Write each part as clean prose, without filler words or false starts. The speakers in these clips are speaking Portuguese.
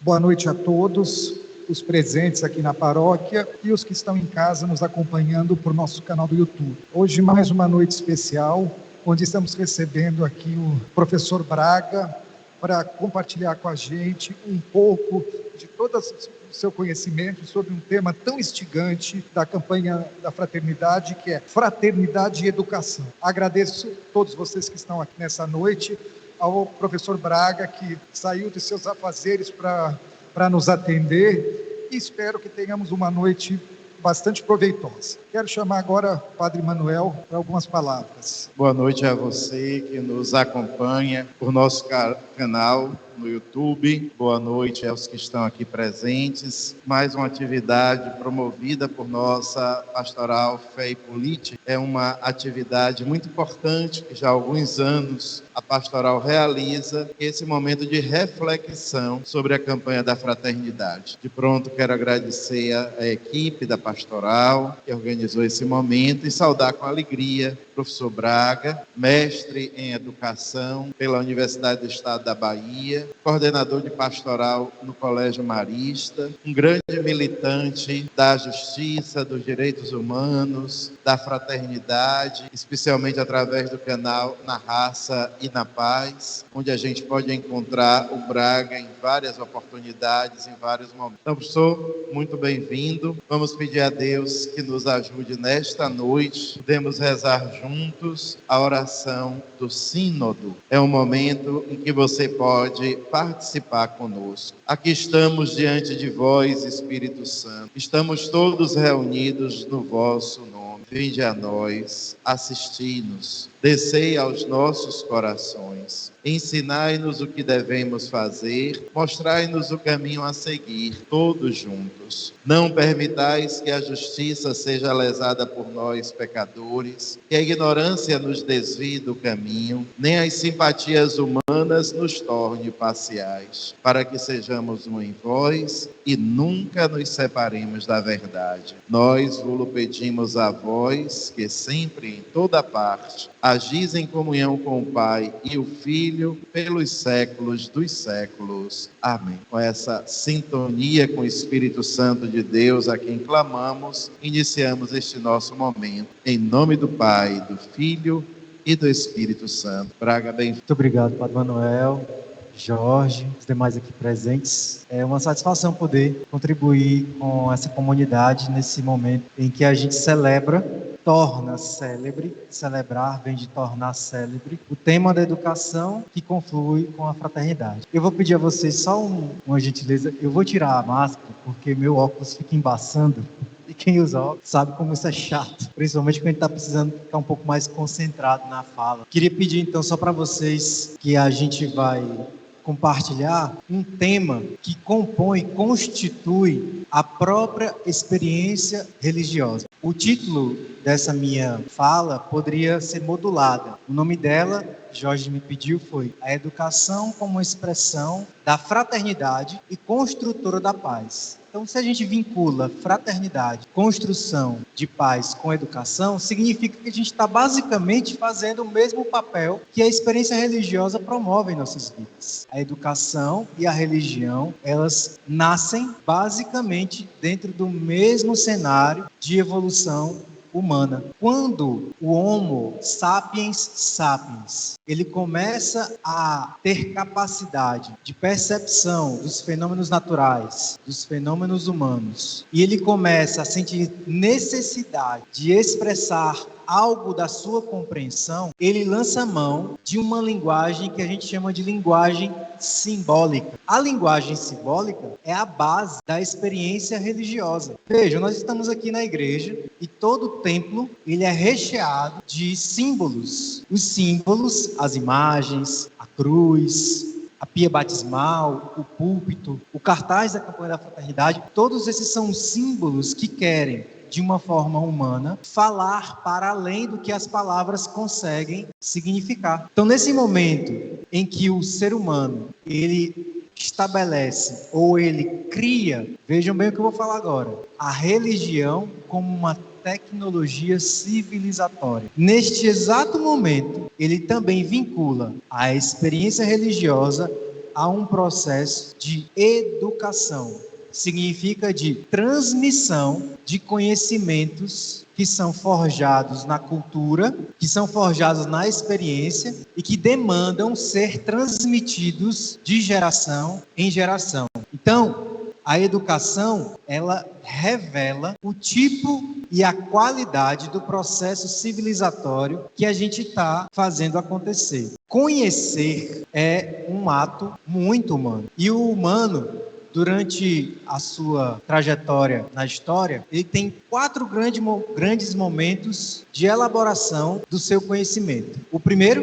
Boa noite a todos, os presentes aqui na paróquia e os que estão em casa nos acompanhando por nosso canal do YouTube. Hoje mais uma noite especial, onde estamos recebendo aqui o professor Braga para compartilhar com a gente um pouco de todo o seu conhecimento sobre um tema tão instigante da campanha da fraternidade, que é Fraternidade e Educação. Agradeço a todos vocês que estão aqui nessa noite, ao professor Braga, que saiu de seus afazeres para nos atender, e espero que tenhamos uma noite bastante proveitosa. Quero chamar agora o Padre Manuel para algumas palavras. Boa noite a você que nos acompanha por nosso canal no YouTube. Boa noite aos que estão aqui presentes. Mais uma atividade promovida por nossa Pastoral Fé e Política. É uma atividade muito importante que já há alguns anos a Pastoral realiza, esse momento de reflexão sobre a campanha da fraternidade. De pronto, quero agradecer a equipe da Pastoral que organizou esse momento e saudar com alegria o professor Braga, mestre em Educação pela Universidade do Estado da Bahia, coordenador de pastoral no Colégio Marista, um grande militante da justiça, dos direitos humanos, da fraternidade, especialmente através do canal Na Raça e na Paz, onde a gente pode encontrar o Braga em várias oportunidades, em vários momentos. Então, professor, muito bem-vindo. Vamos pedir a Deus que nos ajude nesta noite. Podemos rezar juntos a oração do Sínodo. É um momento em que você pode participar conosco. Aqui estamos diante de vós, Espírito Santo. Estamos todos reunidos no vosso nome. Vinde a nós, assisti-nos, descei aos nossos corações. Ensinai-nos o que devemos fazer, mostrai-nos o caminho a seguir, todos juntos. Não permitais que a justiça seja lesada por nós, pecadores, que a ignorância nos desvie do caminho, nem as simpatias humanas nos torne parciais, para que sejamos um em vós e nunca nos separemos da verdade. Nós vos pedimos a vós, que sempre, em toda parte, agis em comunhão com o Pai e o Filho, pelos séculos dos séculos. Amém. Com essa sintonia com o Espírito Santo de Deus, a quem clamamos, iniciamos este nosso momento. Em nome do Pai, do Filho e do Espírito Santo. Braga, bem-vindo. Muito obrigado, Padre Manuel, Jorge, os demais aqui presentes. É uma satisfação poder contribuir com essa comunidade nesse momento em que a gente torna célebre, celebrar vem de tornar célebre, o tema da educação que conflui com a fraternidade. Eu vou pedir a vocês só uma gentileza, eu vou tirar a máscara porque meu óculos fica embaçando. E quem usa óculos sabe como isso é chato, principalmente quando a gente está precisando ficar um pouco mais concentrado na fala. Queria pedir então só para vocês que a gente vai compartilhar um tema que constitui a própria experiência religiosa. O título dessa minha fala poderia ser modulada. O nome dela, Jorge me pediu, foi A Educação como Expressão da Fraternidade e Construtora da Paz. Então, se a gente vincula fraternidade, construção de paz com educação, significa que a gente está basicamente fazendo o mesmo papel que a experiência religiosa promove em nossas vidas. A educação e a religião, elas nascem basicamente dentro do mesmo cenário de evolução humana. Quando o Homo sapiens sapiens, ele começa a ter capacidade de percepção dos fenômenos naturais, dos fenômenos humanos, e ele começa a sentir necessidade de expressar algo da sua compreensão, ele lança mão de uma linguagem que a gente chama de linguagem simbólica. A linguagem simbólica é a base da experiência religiosa. Vejam, nós estamos aqui na igreja e todo o templo ele é recheado de símbolos. Os símbolos, as imagens, a cruz, a pia batismal, o púlpito, o cartaz da campanha da fraternidade, todos esses são símbolos que querem, de uma forma humana, falar para além do que as palavras conseguem significar. Então, nesse momento em que o ser humano, ele estabelece ou ele cria, vejam bem o que eu vou falar agora, a religião como uma tecnologia civilizatória. Neste exato momento, ele também vincula a experiência religiosa a um processo de educação. Significa de transmissão de conhecimentos que são forjados na cultura, que são forjados na experiência e que demandam ser transmitidos de geração em geração. Então, a educação, ela revela o tipo e a qualidade do processo civilizatório que a gente está fazendo acontecer. Conhecer é um ato muito humano. E o humano, durante a sua trajetória na história, ele tem 4 grandes momentos de elaboração do seu conhecimento. O primeiro,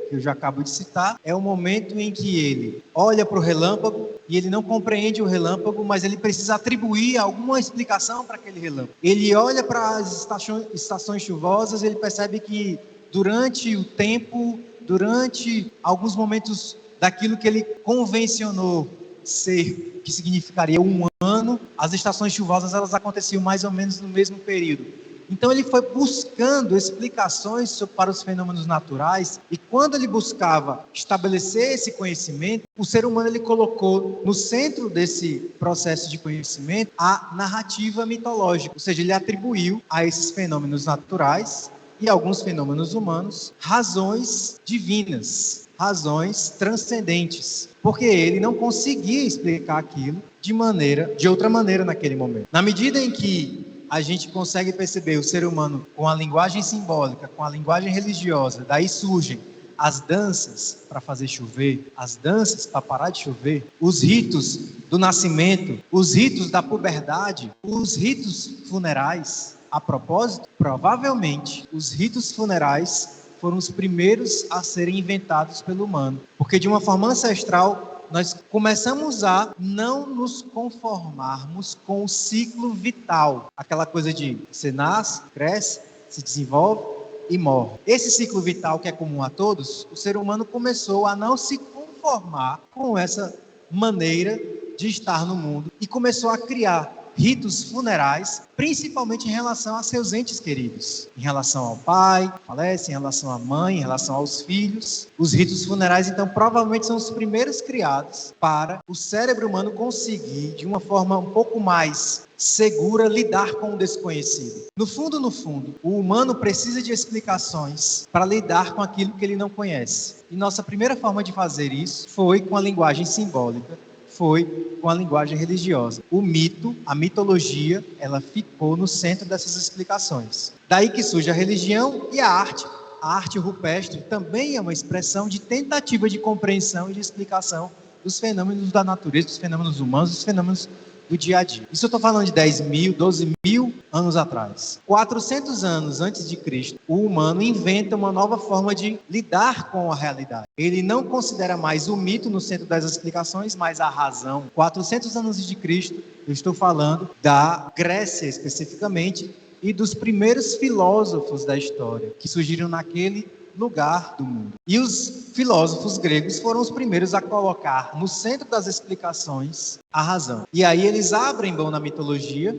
que eu já acabo de citar, é o momento em que ele olha para o relâmpago e ele não compreende o relâmpago, mas ele precisa atribuir alguma explicação para aquele relâmpago. Ele olha para as estações chuvosas, ele percebe que durante o tempo, durante alguns momentos daquilo que ele convencionou ser, que significaria um ano, as estações chuvosas elas aconteciam mais ou menos no mesmo período. Então ele foi buscando explicações para os fenômenos naturais, e quando ele buscava estabelecer esse conhecimento, o ser humano ele colocou no centro desse processo de conhecimento a narrativa mitológica, ou seja, ele atribuiu a esses fenômenos naturais e alguns fenômenos humanos razões divinas, razões transcendentes, porque ele não conseguia explicar aquilo de outra maneira naquele momento. Na medida em que a gente consegue perceber o ser humano com a linguagem simbólica, com a linguagem religiosa, daí surgem as danças para fazer chover, as danças para parar de chover, os ritos do nascimento, os ritos da puberdade, os ritos funerais. A propósito, provavelmente, os ritos funerais foram os primeiros a serem inventados pelo humano, porque de uma forma ancestral nós começamos a não nos conformarmos com o ciclo vital, aquela coisa de você nasce, cresce, se desenvolve e morre. Esse ciclo vital que é comum a todos, o ser humano começou a não se conformar com essa maneira de estar no mundo e começou a criar ritos funerais, principalmente em relação a seus entes queridos, em relação ao pai, falece, em relação à mãe, em relação aos filhos. Os ritos funerais, então, provavelmente são os primeiros criados para o cérebro humano conseguir, de uma forma um pouco mais segura, lidar com o desconhecido. No fundo, o humano precisa de explicações para lidar com aquilo que ele não conhece. E nossa primeira forma de fazer isso foi com a linguagem simbólica, foi com a linguagem religiosa. O mito, a mitologia, ela ficou no centro dessas explicações. Daí que surge a religião e a arte. A arte rupestre também é uma expressão de tentativa de compreensão e de explicação dos fenômenos da natureza, dos fenômenos humanos, dos fenômenos do dia a dia. Isso eu estou falando de 10 mil, 12 mil anos atrás. 400 anos antes de Cristo, o humano inventa uma nova forma de lidar com a realidade. Ele não considera mais o mito no centro das explicações, mas a razão. 400 anos antes de Cristo, eu estou falando da Grécia especificamente e dos primeiros filósofos da história que surgiram naquele lugar do mundo. E os filósofos gregos foram os primeiros a colocar no centro das explicações a razão. E aí eles abrem mão na mitologia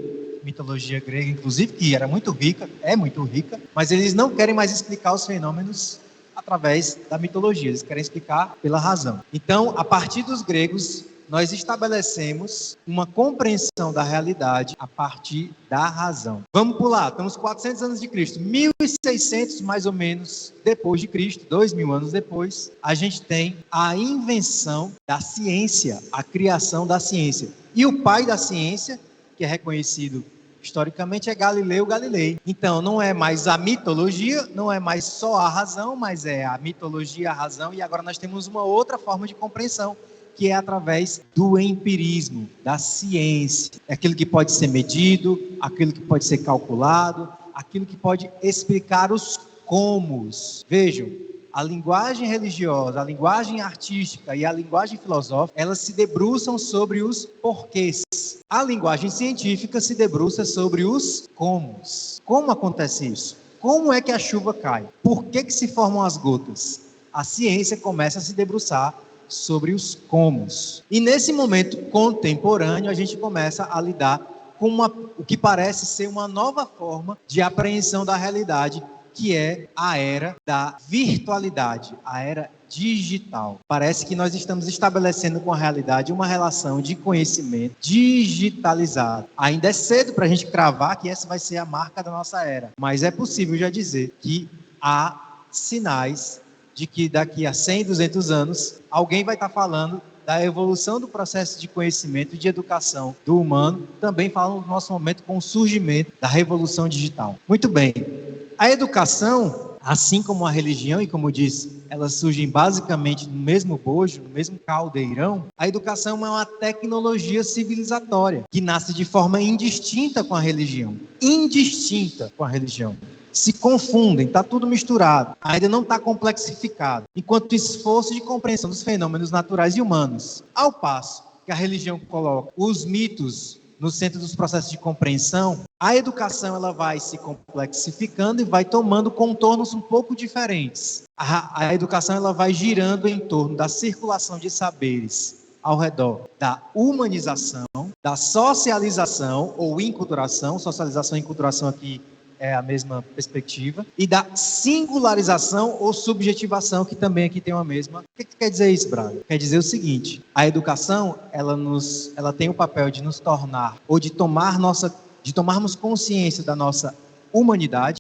grega, inclusive, que era muito rica, é muito rica, mas eles não querem mais explicar os fenômenos através da mitologia, eles querem explicar pela razão. Então, a partir dos gregos, nós estabelecemos uma compreensão da realidade a partir da razão. Vamos pular, estamos 400 anos de Cristo, 1600 mais ou menos depois de Cristo, 2000 anos depois, a gente tem a invenção da ciência, a criação da ciência. E o pai da ciência, que é reconhecido historicamente, é Galileu Galilei. Então, não é mais a mitologia, não é mais só a razão, mas é a mitologia, a razão, e agora nós temos uma outra forma de compreensão, que é através do empirismo, da ciência. É aquilo que pode ser medido, aquilo que pode ser calculado, aquilo que pode explicar os comos. Vejam, a linguagem religiosa, a linguagem artística e a linguagem filosófica, elas se debruçam sobre os porquês. A linguagem científica se debruça sobre os comos. Como acontece isso? Como é que a chuva cai? Por que se formam as gotas? A ciência começa a se debruçar sobre os comos. E nesse momento contemporâneo, a gente começa a lidar com o que parece ser uma nova forma de apreensão da realidade, que é a era da virtualidade, a era digital. Parece que nós estamos estabelecendo com a realidade uma relação de conhecimento digitalizado. Ainda é cedo para a gente cravar que essa vai ser a marca da nossa era, mas é possível já dizer que há sinais de que daqui a 100, 200 anos, alguém vai estar falando da evolução do processo de conhecimento e de educação do humano, também falando no nosso momento com o surgimento da revolução digital. Muito bem, a educação, assim como a religião, e como disse, elas surgem basicamente no mesmo bojo, no mesmo caldeirão. A educação é uma tecnologia civilizatória que nasce de forma indistinta com a religião. Indistinta com a religião. Se confundem, está tudo misturado, ainda não está complexificado, enquanto esforço de compreensão dos fenômenos naturais e humanos. Ao passo que a religião coloca os mitos no centro dos processos de compreensão, a educação ela vai se complexificando e vai tomando contornos um pouco diferentes. A educação ela vai girando em torno da circulação de saberes ao redor da humanização, da socialização ou enculturação, socialização e enculturação aqui é a mesma perspectiva, e da singularização ou subjetivação, que também aqui tem uma mesma. O que quer dizer isso, Braga? Quer dizer o seguinte: a educação, ela tem o papel de nos tornar, ou de tomarmos consciência da nossa humanidade,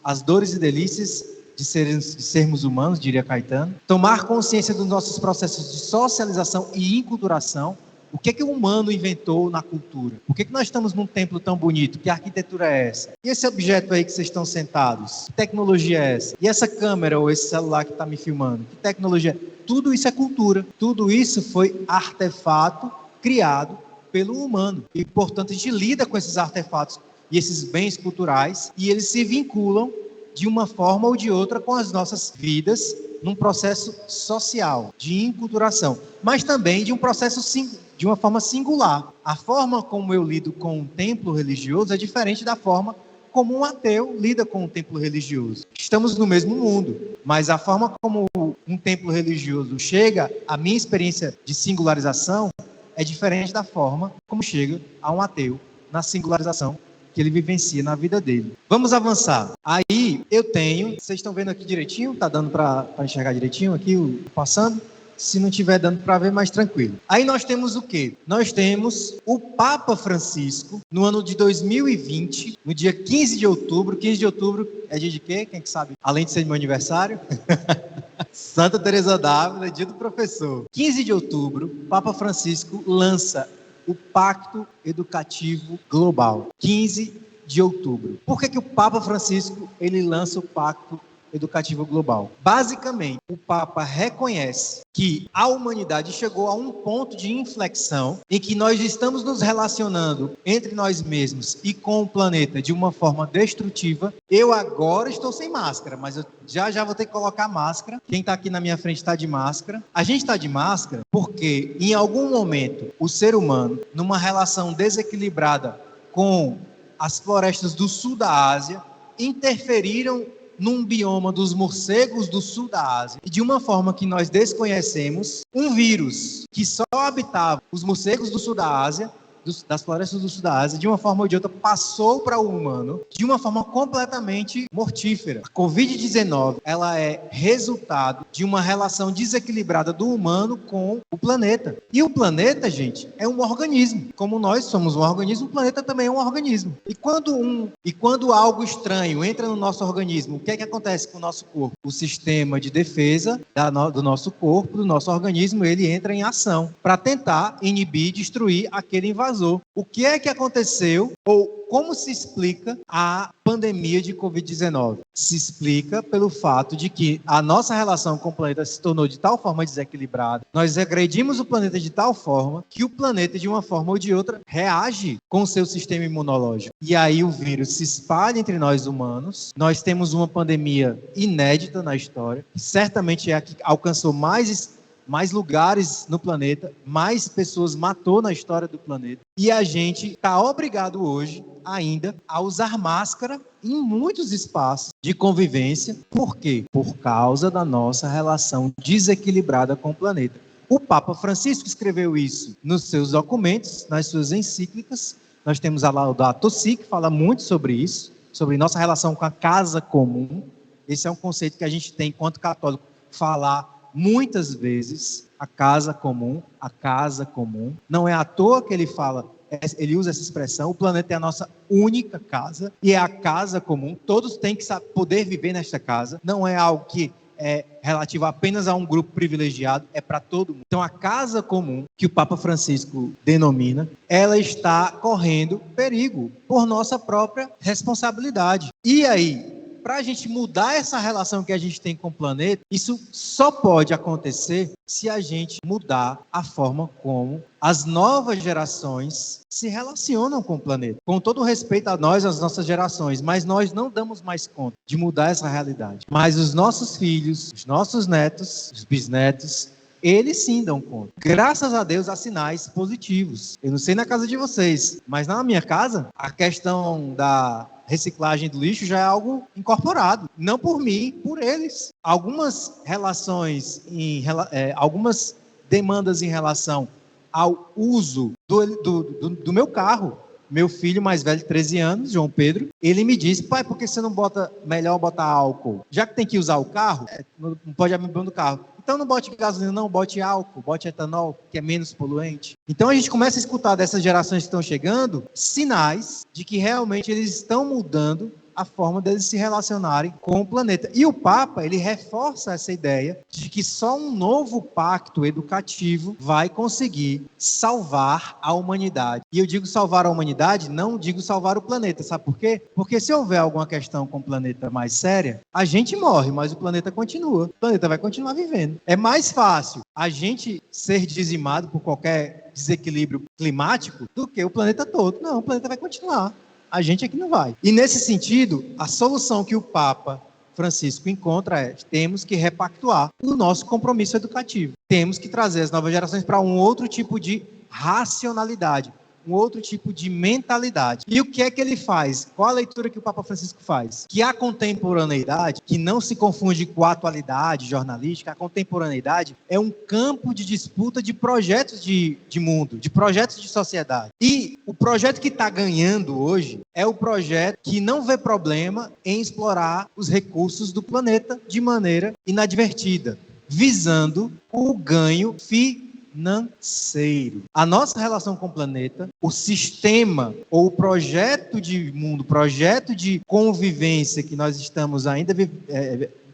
as dores e delícias de sermos humanos, diria Caetano, tomar consciência dos nossos processos de socialização e enculturação. O que o humano inventou na cultura? Por que nós estamos num templo tão bonito? Que arquitetura é essa? E esse objeto aí que vocês estão sentados? Que tecnologia é essa? E essa câmera ou esse celular que está me filmando? Que tecnologia é? Tudo isso é cultura. Tudo isso foi artefato criado pelo humano. E, portanto, a gente lida com esses artefatos e esses bens culturais e eles se vinculam de uma forma ou de outra com as nossas vidas num processo social, de enculturação, mas também de um processo de uma forma singular. A forma como eu lido com um templo religioso é diferente da forma como um ateu lida com um templo religioso. Estamos no mesmo mundo, mas a forma como um templo religioso chega à minha experiência de singularização é diferente da forma como chega a um ateu na singularização que ele vivencia na vida dele. Vamos avançar. Aí eu tenho, vocês estão vendo aqui direitinho? Tá dando para enxergar direitinho aqui passando? Se não estiver dando para ver, mais tranquilo. Aí nós temos o quê? Nós temos o Papa Francisco, no ano de 2020, no dia 15 de outubro. 15 de outubro é dia de quê? Quem que sabe? Além de ser meu aniversário. Santa Teresa d'Ávila, dia do professor. 15 de outubro, Papa Francisco lança o Pacto Educativo Global. 15 de outubro. Por que o Papa Francisco ele lança o Pacto Educativo Global? Basicamente, o Papa reconhece que a humanidade chegou a um ponto de inflexão em que nós estamos nos relacionando entre nós mesmos e com o planeta de uma forma destrutiva. Eu agora estou sem máscara, mas eu já vou ter que colocar máscara. Quem está aqui na minha frente está de máscara. A gente está de máscara porque, em algum momento, o ser humano, numa relação desequilibrada com as florestas do sul da Ásia, interferiram num bioma dos morcegos do sul da Ásia, e de uma forma que nós desconhecemos, um vírus que só habitava os morcegos do sul da Ásia, das florestas do sul da Ásia, de uma forma ou de outra, passou para o humano de uma forma completamente mortífera. A Covid-19, ela é resultado de uma relação desequilibrada do humano com o planeta. E o planeta, gente, é um organismo. Como nós somos um organismo, o planeta também é um organismo. E quando algo estranho entra no nosso organismo, o que é que acontece com o nosso corpo? O sistema de defesa do nosso corpo, do nosso organismo, ele entra em ação para tentar inibir, destruir aquele invasor. O que é que aconteceu ou como se explica a pandemia de Covid-19? Se explica pelo fato de que a nossa relação com o planeta se tornou de tal forma desequilibrada, nós agredimos o planeta de tal forma que o planeta, de uma forma ou de outra, reage com o seu sistema imunológico. E aí o vírus se espalha entre nós humanos. Nós temos uma pandemia inédita na história, que certamente é a que alcançou mais lugares no planeta, mais pessoas matou na história do planeta. E a gente está obrigado hoje ainda a usar máscara em muitos espaços de convivência. Por quê? Por causa da nossa relação desequilibrada com o planeta. O Papa Francisco escreveu isso nos seus documentos, nas suas encíclicas. Nós temos a Laudato Si, que fala muito sobre isso, sobre nossa relação com a casa comum. Esse é um conceito que a gente tem enquanto católico falar muitas vezes a casa comum, a casa comum. Não é à toa que ele fala, ele usa essa expressão, o planeta é a nossa única casa e é a casa comum. Todos têm que poder viver nesta casa. Não é algo que é relativo apenas a um grupo privilegiado, é para todo mundo. Então, a casa comum, que o Papa Francisco denomina, ela está correndo perigo por nossa própria responsabilidade. E aí, para a gente mudar essa relação que a gente tem com o planeta, isso só pode acontecer se a gente mudar a forma como as novas gerações se relacionam com o planeta. Com todo respeito a nós, as nossas gerações, mas nós não damos mais conta de mudar essa realidade. Mas os nossos filhos, os nossos netos, os bisnetos, eles sim dão conta. Graças a Deus há sinais positivos. Eu não sei na casa de vocês, mas na minha casa, a questão da reciclagem do lixo já é algo incorporado. Não por mim, por eles. Algumas relações, algumas demandas em relação ao uso do meu carro. Meu filho mais velho, 13 anos, João Pedro, ele me disse: pai, por que você não melhor botar álcool? Já que tem que usar o carro, não pode abrir mão do carro. Então não bote gasolina, não, bote álcool, bote etanol, que é menos poluente. Então a gente começa a escutar dessas gerações que estão chegando sinais de que realmente eles estão mudando a forma deles se relacionarem com o planeta. E o Papa, ele reforça essa ideia de que só um novo pacto educativo vai conseguir salvar a humanidade. E eu digo salvar a humanidade, não digo salvar o planeta. Sabe por quê? Porque se houver alguma questão com o planeta mais séria, a gente morre, mas o planeta continua. O planeta vai continuar vivendo. É mais fácil a gente ser dizimado por qualquer desequilíbrio climático do que o planeta todo. Não, o planeta vai continuar. A gente aqui não vai. E nesse sentido, a solução que o Papa Francisco encontra é: temos que repactuar o nosso compromisso educativo. Temos que trazer as novas gerações para um outro tipo de racionalidade, um outro tipo de mentalidade. E o que é que ele faz? Qual a leitura que o Papa Francisco faz? Que a contemporaneidade, que não se confunde com a atualidade jornalística, a contemporaneidade é um campo de disputa de projetos de mundo, de projetos de sociedade. E o projeto que está ganhando hoje é o projeto que não vê problema em explorar os recursos do planeta de maneira inadvertida, visando o ganho financeiro. A nossa relação com o planeta, o sistema ou o projeto de mundo, projeto de convivência que nós estamos ainda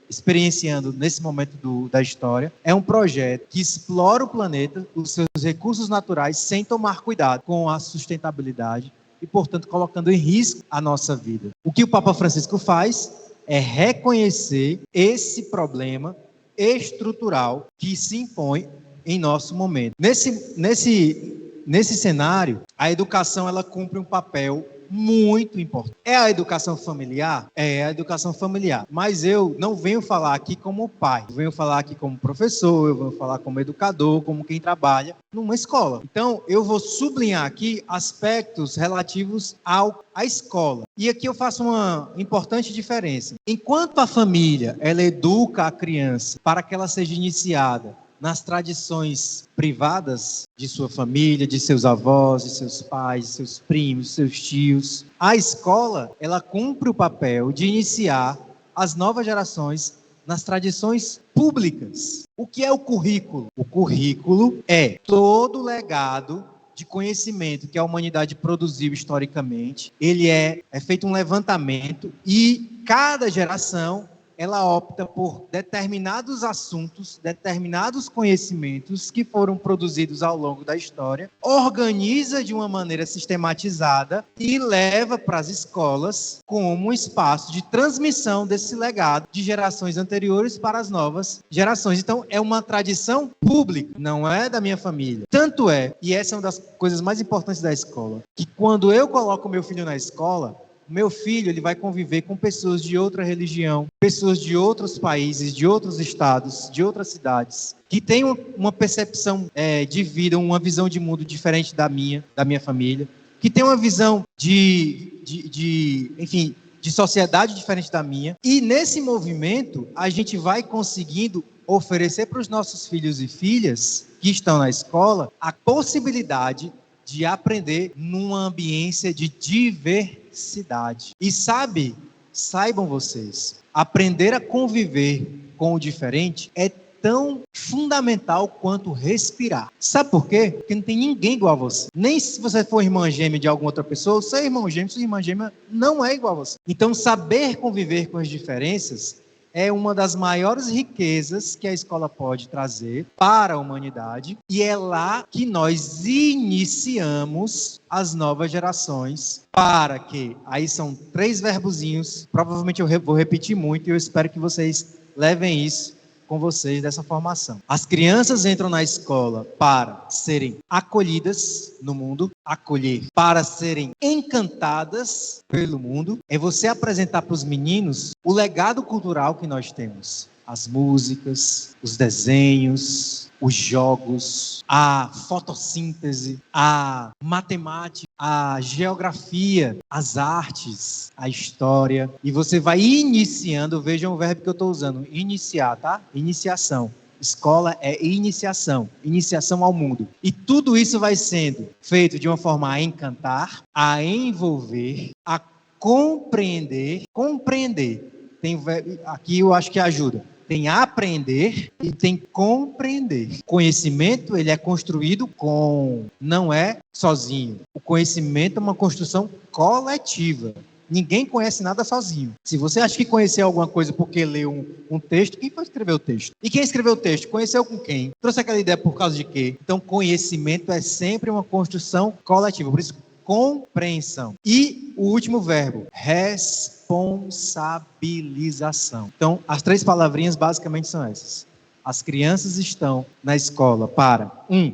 experienciando nesse momento da história, é um projeto que explora o planeta, os seus recursos naturais, sem tomar cuidado com a sustentabilidade e, portanto, colocando em risco a nossa vida. O que o Papa Francisco faz é reconhecer esse problema estrutural que se impõe em nosso momento. Nesse cenário, a educação ela cumpre um papel muito importante. É a educação familiar? É a educação familiar. Mas eu não venho falar aqui como pai. Eu venho falar aqui como professor, eu venho falar como educador, como quem trabalha numa escola. Então, eu vou sublinhar aqui aspectos relativos à escola. E aqui eu faço uma importante diferença. Enquanto a família, ela educa a criança para que ela seja iniciada nas tradições privadas de sua família, de seus avós, de seus pais, de seus primos, de seus tios, a escola, ela cumpre o papel de iniciar as novas gerações nas tradições públicas. O que é o currículo? O currículo é todo o legado de conhecimento que a humanidade produziu historicamente. Ele é feito um levantamento e cada geração ela opta por determinados assuntos, determinados conhecimentos que foram produzidos ao longo da história, organiza de uma maneira sistematizada e leva para as escolas como um espaço de transmissão desse legado de gerações anteriores para as novas gerações. Então, é uma tradição pública, não é da minha família. Tanto é, e essa é uma das coisas mais importantes da escola, que quando eu coloco meu filho na escola, o meu filho ele vai conviver com pessoas de outra religião, pessoas de outros países, de outros estados, de outras cidades, que têm uma percepção de vida, uma visão de mundo diferente da minha família, que tem uma visão de sociedade diferente da minha. E nesse movimento, a gente vai conseguindo oferecer para os nossos filhos e filhas que estão na escola a possibilidade de aprender numa ambiência de diversidade. E saibam vocês, aprender a conviver com o diferente é tão fundamental quanto respirar. Sabe por quê? Porque não tem ninguém igual a você. Nem se você for irmã gêmea de alguma outra pessoa, seu irmão gêmeo, sua irmã gêmea não é igual a você. Então, saber conviver com as diferenças é uma das maiores riquezas que a escola pode trazer para a humanidade, e é lá que nós iniciamos as novas gerações para que, aí são 3 verbozinhos, provavelmente eu vou repetir muito e eu espero que vocês levem isso com vocês dessa formação. As crianças entram na escola para serem acolhidas no mundo, acolher, para serem encantadas pelo mundo. É você apresentar para os meninos o legado cultural que nós temos. As músicas, os desenhos, os jogos, a fotossíntese, a matemática, a geografia, as artes, a história. E você vai iniciando, vejam o verbo que eu estou usando, iniciar, tá? Iniciação. Escola é iniciação, iniciação ao mundo. E tudo isso vai sendo feito de uma forma a encantar, a envolver, a compreender. Aqui eu acho que ajuda. Tem aprender e tem compreender. Conhecimento, ele é construído não é sozinho. O conhecimento é uma construção coletiva. Ninguém conhece nada sozinho. Se você acha que conheceu alguma coisa porque leu um texto, quem foi escrever o texto? E quem escreveu o texto? Conheceu com quem? Trouxe aquela ideia por causa de quê? Então, conhecimento é sempre uma construção coletiva. Por isso, compreensão. E o último verbo, responsabilização. Então, as 3 palavrinhas basicamente são essas. As crianças estão na escola para,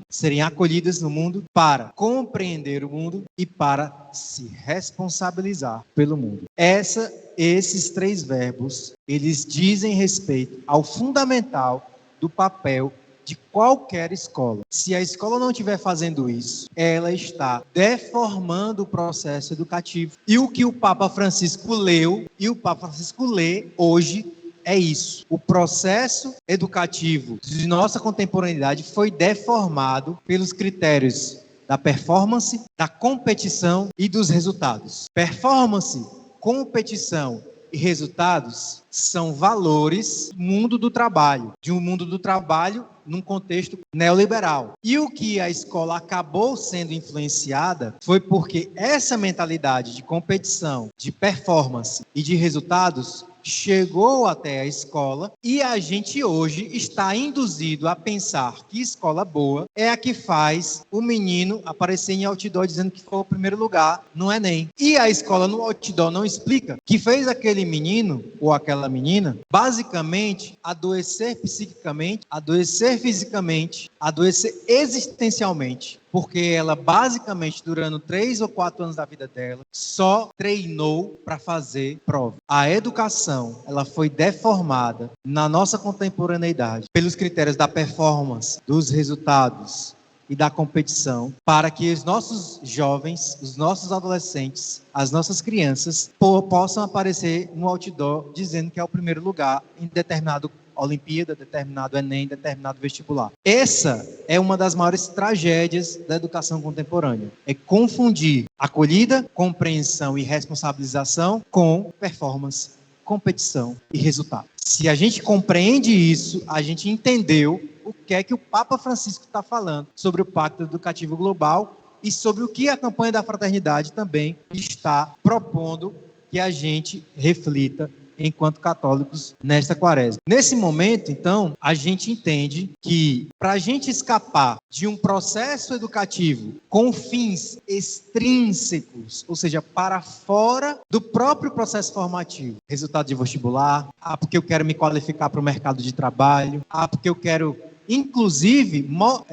serem acolhidas no mundo, para compreender o mundo e para se responsabilizar pelo mundo. Esses 3 verbos, eles dizem respeito ao fundamental do papel de qualquer escola. Se a escola não estiver fazendo isso, ela está deformando o processo educativo. E o que o Papa Francisco leu, e o Papa Francisco lê hoje, é isso. O processo educativo de nossa contemporaneidade foi deformado pelos critérios da performance, da competição e dos resultados. Performance, competição e resultados são valores do mundo do trabalho, de um mundo do trabalho num contexto neoliberal. E o que a escola acabou sendo influenciada foi porque essa mentalidade de competição, de performance e de resultados chegou até a escola, e a gente hoje está induzido a pensar que escola boa é a que faz o menino aparecer em outdoor dizendo que foi o primeiro lugar no Enem. E a escola no outdoor não explica que fez aquele menino ou aquela menina basicamente adoecer psiquicamente, adoecer fisicamente, adoecer existencialmente, porque ela basicamente, durante 3 ou 4 anos da vida dela, só treinou para fazer prova. A educação, ela foi deformada na nossa contemporaneidade pelos critérios da performance, dos resultados e da competição, para que os nossos jovens, os nossos adolescentes, as nossas crianças possam aparecer no outdoor dizendo que é o primeiro lugar em determinado Olimpíada, determinado Enem, determinado vestibular. Essa é uma das maiores tragédias da educação contemporânea. É confundir acolhida, compreensão e responsabilização com performance, competição e resultado. Se a gente compreende isso, a gente entendeu o que é que o Papa Francisco está falando sobre o Pacto Educativo Global e sobre o que a campanha da fraternidade também está propondo que a gente reflita enquanto católicos nesta quaresma. Nesse momento, então, a gente entende que para a gente escapar de um processo educativo com fins extrínsecos, ou seja, para fora do próprio processo formativo, resultado de vestibular, porque eu quero me qualificar para o mercado de trabalho, porque eu quero, inclusive,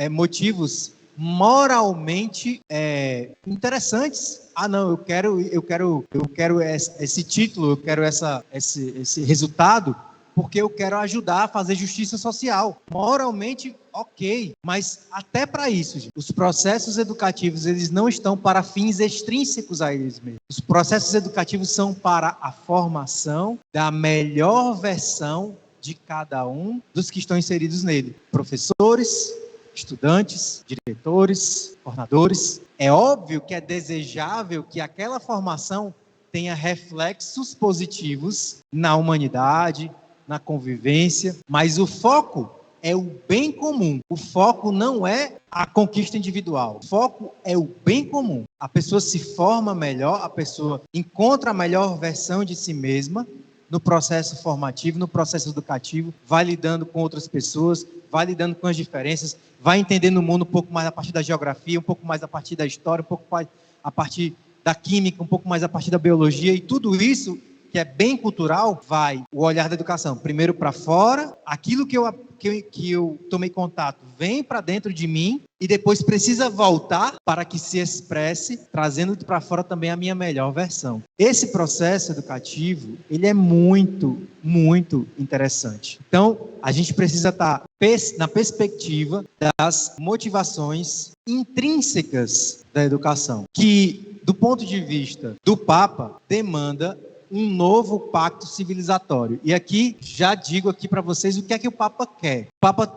motivos moralmente interessantes. Não, eu quero esse título, eu quero esse resultado, porque eu quero ajudar a fazer justiça social. Moralmente, ok, mas até para isso, gente, os processos educativos, eles não estão para fins extrínsecos a eles mesmos. Os processos educativos são para a formação da melhor versão de cada um dos que estão inseridos nele. Professores, estudantes, diretores, coordenadores. É óbvio que é desejável que aquela formação tenha reflexos positivos na humanidade, na convivência, mas o foco é o bem comum. O foco não é a conquista individual. O foco é o bem comum. A pessoa se forma melhor, a pessoa encontra a melhor versão de si mesma no processo formativo, no processo educativo, vai lidando com outras pessoas, vai lidando com as diferenças, vai entendendo o mundo um pouco mais a partir da geografia, um pouco mais a partir da história, um pouco mais a partir da química, um pouco mais a partir da biologia, e tudo isso que é bem cultural, vai o olhar da educação primeiro para fora, aquilo que eu tomei contato vem para dentro de mim e depois precisa voltar para que se expresse, trazendo para fora também a minha melhor versão. Esse processo educativo, ele é muito, muito interessante. Então, a gente precisa estar na perspectiva das motivações intrínsecas da educação, que, do ponto de vista do Papa, demanda um novo pacto civilizatório. E aqui, já digo aqui para vocês o que é que o Papa quer. O Papa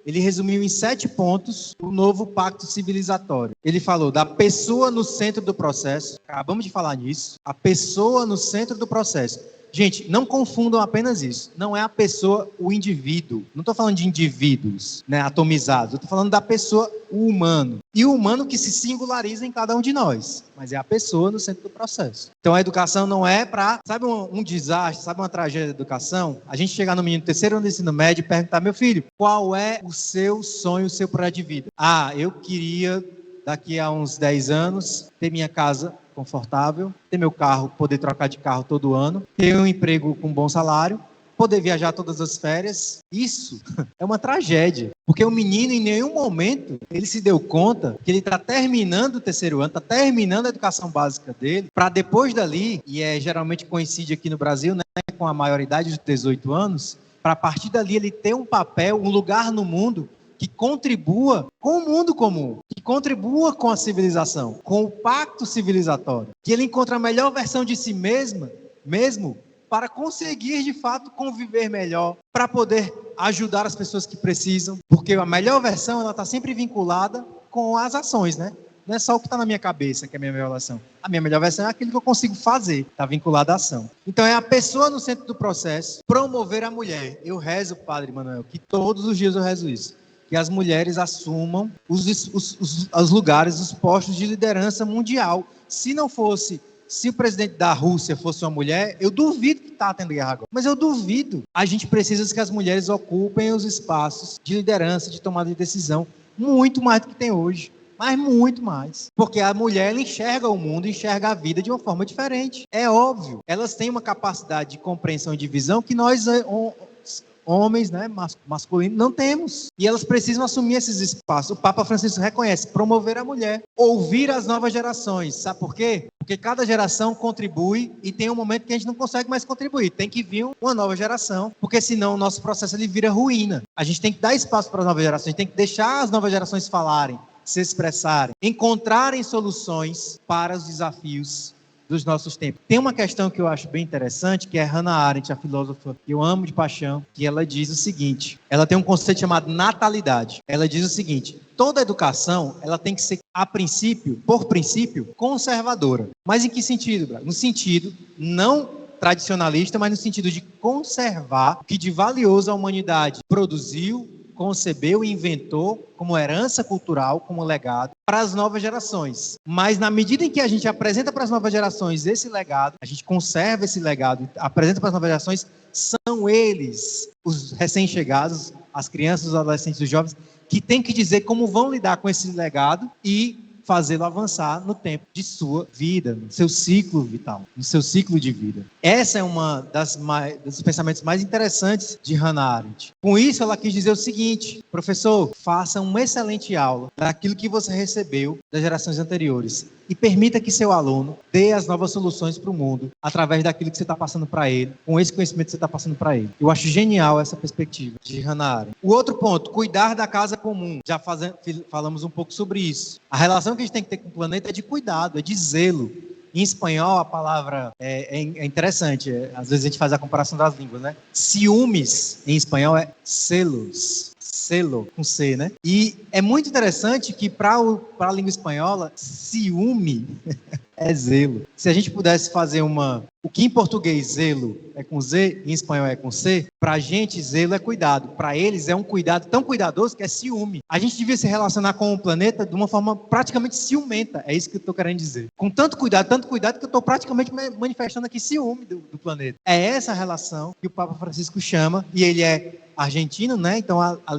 ele resumiu em 7 pontos o novo pacto civilizatório. Ele falou da pessoa no centro do processo, acabamos de falar nisso, a pessoa no centro do processo. Gente, não confundam apenas isso. Não é a pessoa, o indivíduo. Não estou falando de indivíduos, né, atomizados. Eu estou falando da pessoa, o humano. E o humano que se singulariza em cada um de nós. Mas é a pessoa no centro do processo. Então a educação não é para... Sabe um desastre, sabe uma tragédia da educação? A gente chegar no menino do 3º ano do ensino médio e perguntar: meu filho, qual é o seu sonho, o seu projeto de vida? Ah, eu queria, daqui a uns 10 anos, ter minha casa confortável, ter meu carro, poder trocar de carro todo ano, ter um emprego com bom salário, poder viajar todas as férias. Isso é uma tragédia, porque o menino em nenhum momento ele se deu conta que ele está terminando o 3º ano, está terminando a educação básica dele, para depois dali, e geralmente coincide aqui no Brasil, né, com a maioridade de 18 anos, para a partir dali ele ter um papel, um lugar no mundo que contribua com o mundo comum, que contribua com a civilização, com o pacto civilizatório, que ele encontre a melhor versão de si mesmo para conseguir, de fato, conviver melhor, para poder ajudar as pessoas que precisam, porque a melhor versão ela está sempre vinculada com as ações, né? Não é só o que está na minha cabeça que é a minha melhor versão. A minha melhor versão é aquilo que eu consigo fazer, está vinculado à ação. Então é a pessoa no centro do processo, promover a mulher. Eu rezo, Padre Manuel, que todos os dias eu rezo isso, que as mulheres assumam os lugares, os postos de liderança mundial. Se o presidente da Rússia fosse uma mulher, eu duvido que está tendo guerra agora. Mas eu duvido. A gente precisa que as mulheres ocupem os espaços de liderança, de tomada de decisão, muito mais do que tem hoje. Mas muito mais. Porque a mulher ela enxerga o mundo, enxerga a vida de uma forma diferente. É óbvio. Elas têm uma capacidade de compreensão e de visão que nós... homens, né, masculinos, não temos. E elas precisam assumir esses espaços. O Papa Francisco reconhece, promover a mulher, ouvir as novas gerações. Sabe por quê? Porque cada geração contribui e tem um momento que a gente não consegue mais contribuir. Tem que vir uma nova geração, porque senão o nosso processo ele vira ruína. A gente tem que dar espaço para as novas gerações, tem que deixar as novas gerações falarem, se expressarem, encontrarem soluções para os desafios dos nossos tempos. Tem uma questão que eu acho bem interessante, que é Hannah Arendt, a filósofa que eu amo de paixão, que ela diz o seguinte, ela tem um conceito chamado natalidade. Ela diz o seguinte: toda educação, ela tem que ser, a princípio, por princípio, conservadora. Mas em que sentido, Braga? No sentido não tradicionalista, mas no sentido de conservar o que de valioso a humanidade produziu, concebeu e inventou como herança cultural, como legado para as novas gerações. Mas na medida em que a gente apresenta para as novas gerações esse legado, a gente conserva esse legado, apresenta para as novas gerações, são eles, os recém-chegados, as crianças, os adolescentes, os jovens, que têm que dizer como vão lidar com esse legado e fazê-lo avançar no tempo de sua vida, no seu ciclo vital, no seu ciclo de vida. Essa é uma dos pensamentos mais interessantes de Hannah Arendt. Com isso, ela quis dizer o seguinte: professor, faça uma excelente aula daquilo que você recebeu das gerações anteriores e permita que seu aluno dê as novas soluções para o mundo através daquilo que você está passando para ele, com esse conhecimento que você está passando para ele. Eu acho genial essa perspectiva de Hannah Arendt. O outro ponto, cuidar da casa comum. Já falamos um pouco sobre isso. A relação que a gente tem que ter com o planeta é de cuidado, é de zelo. Em espanhol, a palavra é interessante. Às vezes a gente faz a comparação das línguas, né? Ciúmes, em espanhol, é celos. Celo, com C, né? E é muito interessante que para a língua espanhola, ciúme é zelo. Se a gente pudesse fazer o que em português zelo é com Z, em espanhol é com C, pra gente zelo é cuidado. Pra eles é um cuidado tão cuidadoso que é ciúme. A gente devia se relacionar com o planeta de uma forma praticamente ciumenta. É isso que eu tô querendo dizer. Com tanto cuidado que eu tô praticamente manifestando aqui ciúme do planeta. É essa relação que o Papa Francisco chama, e ele é argentino, né? Então a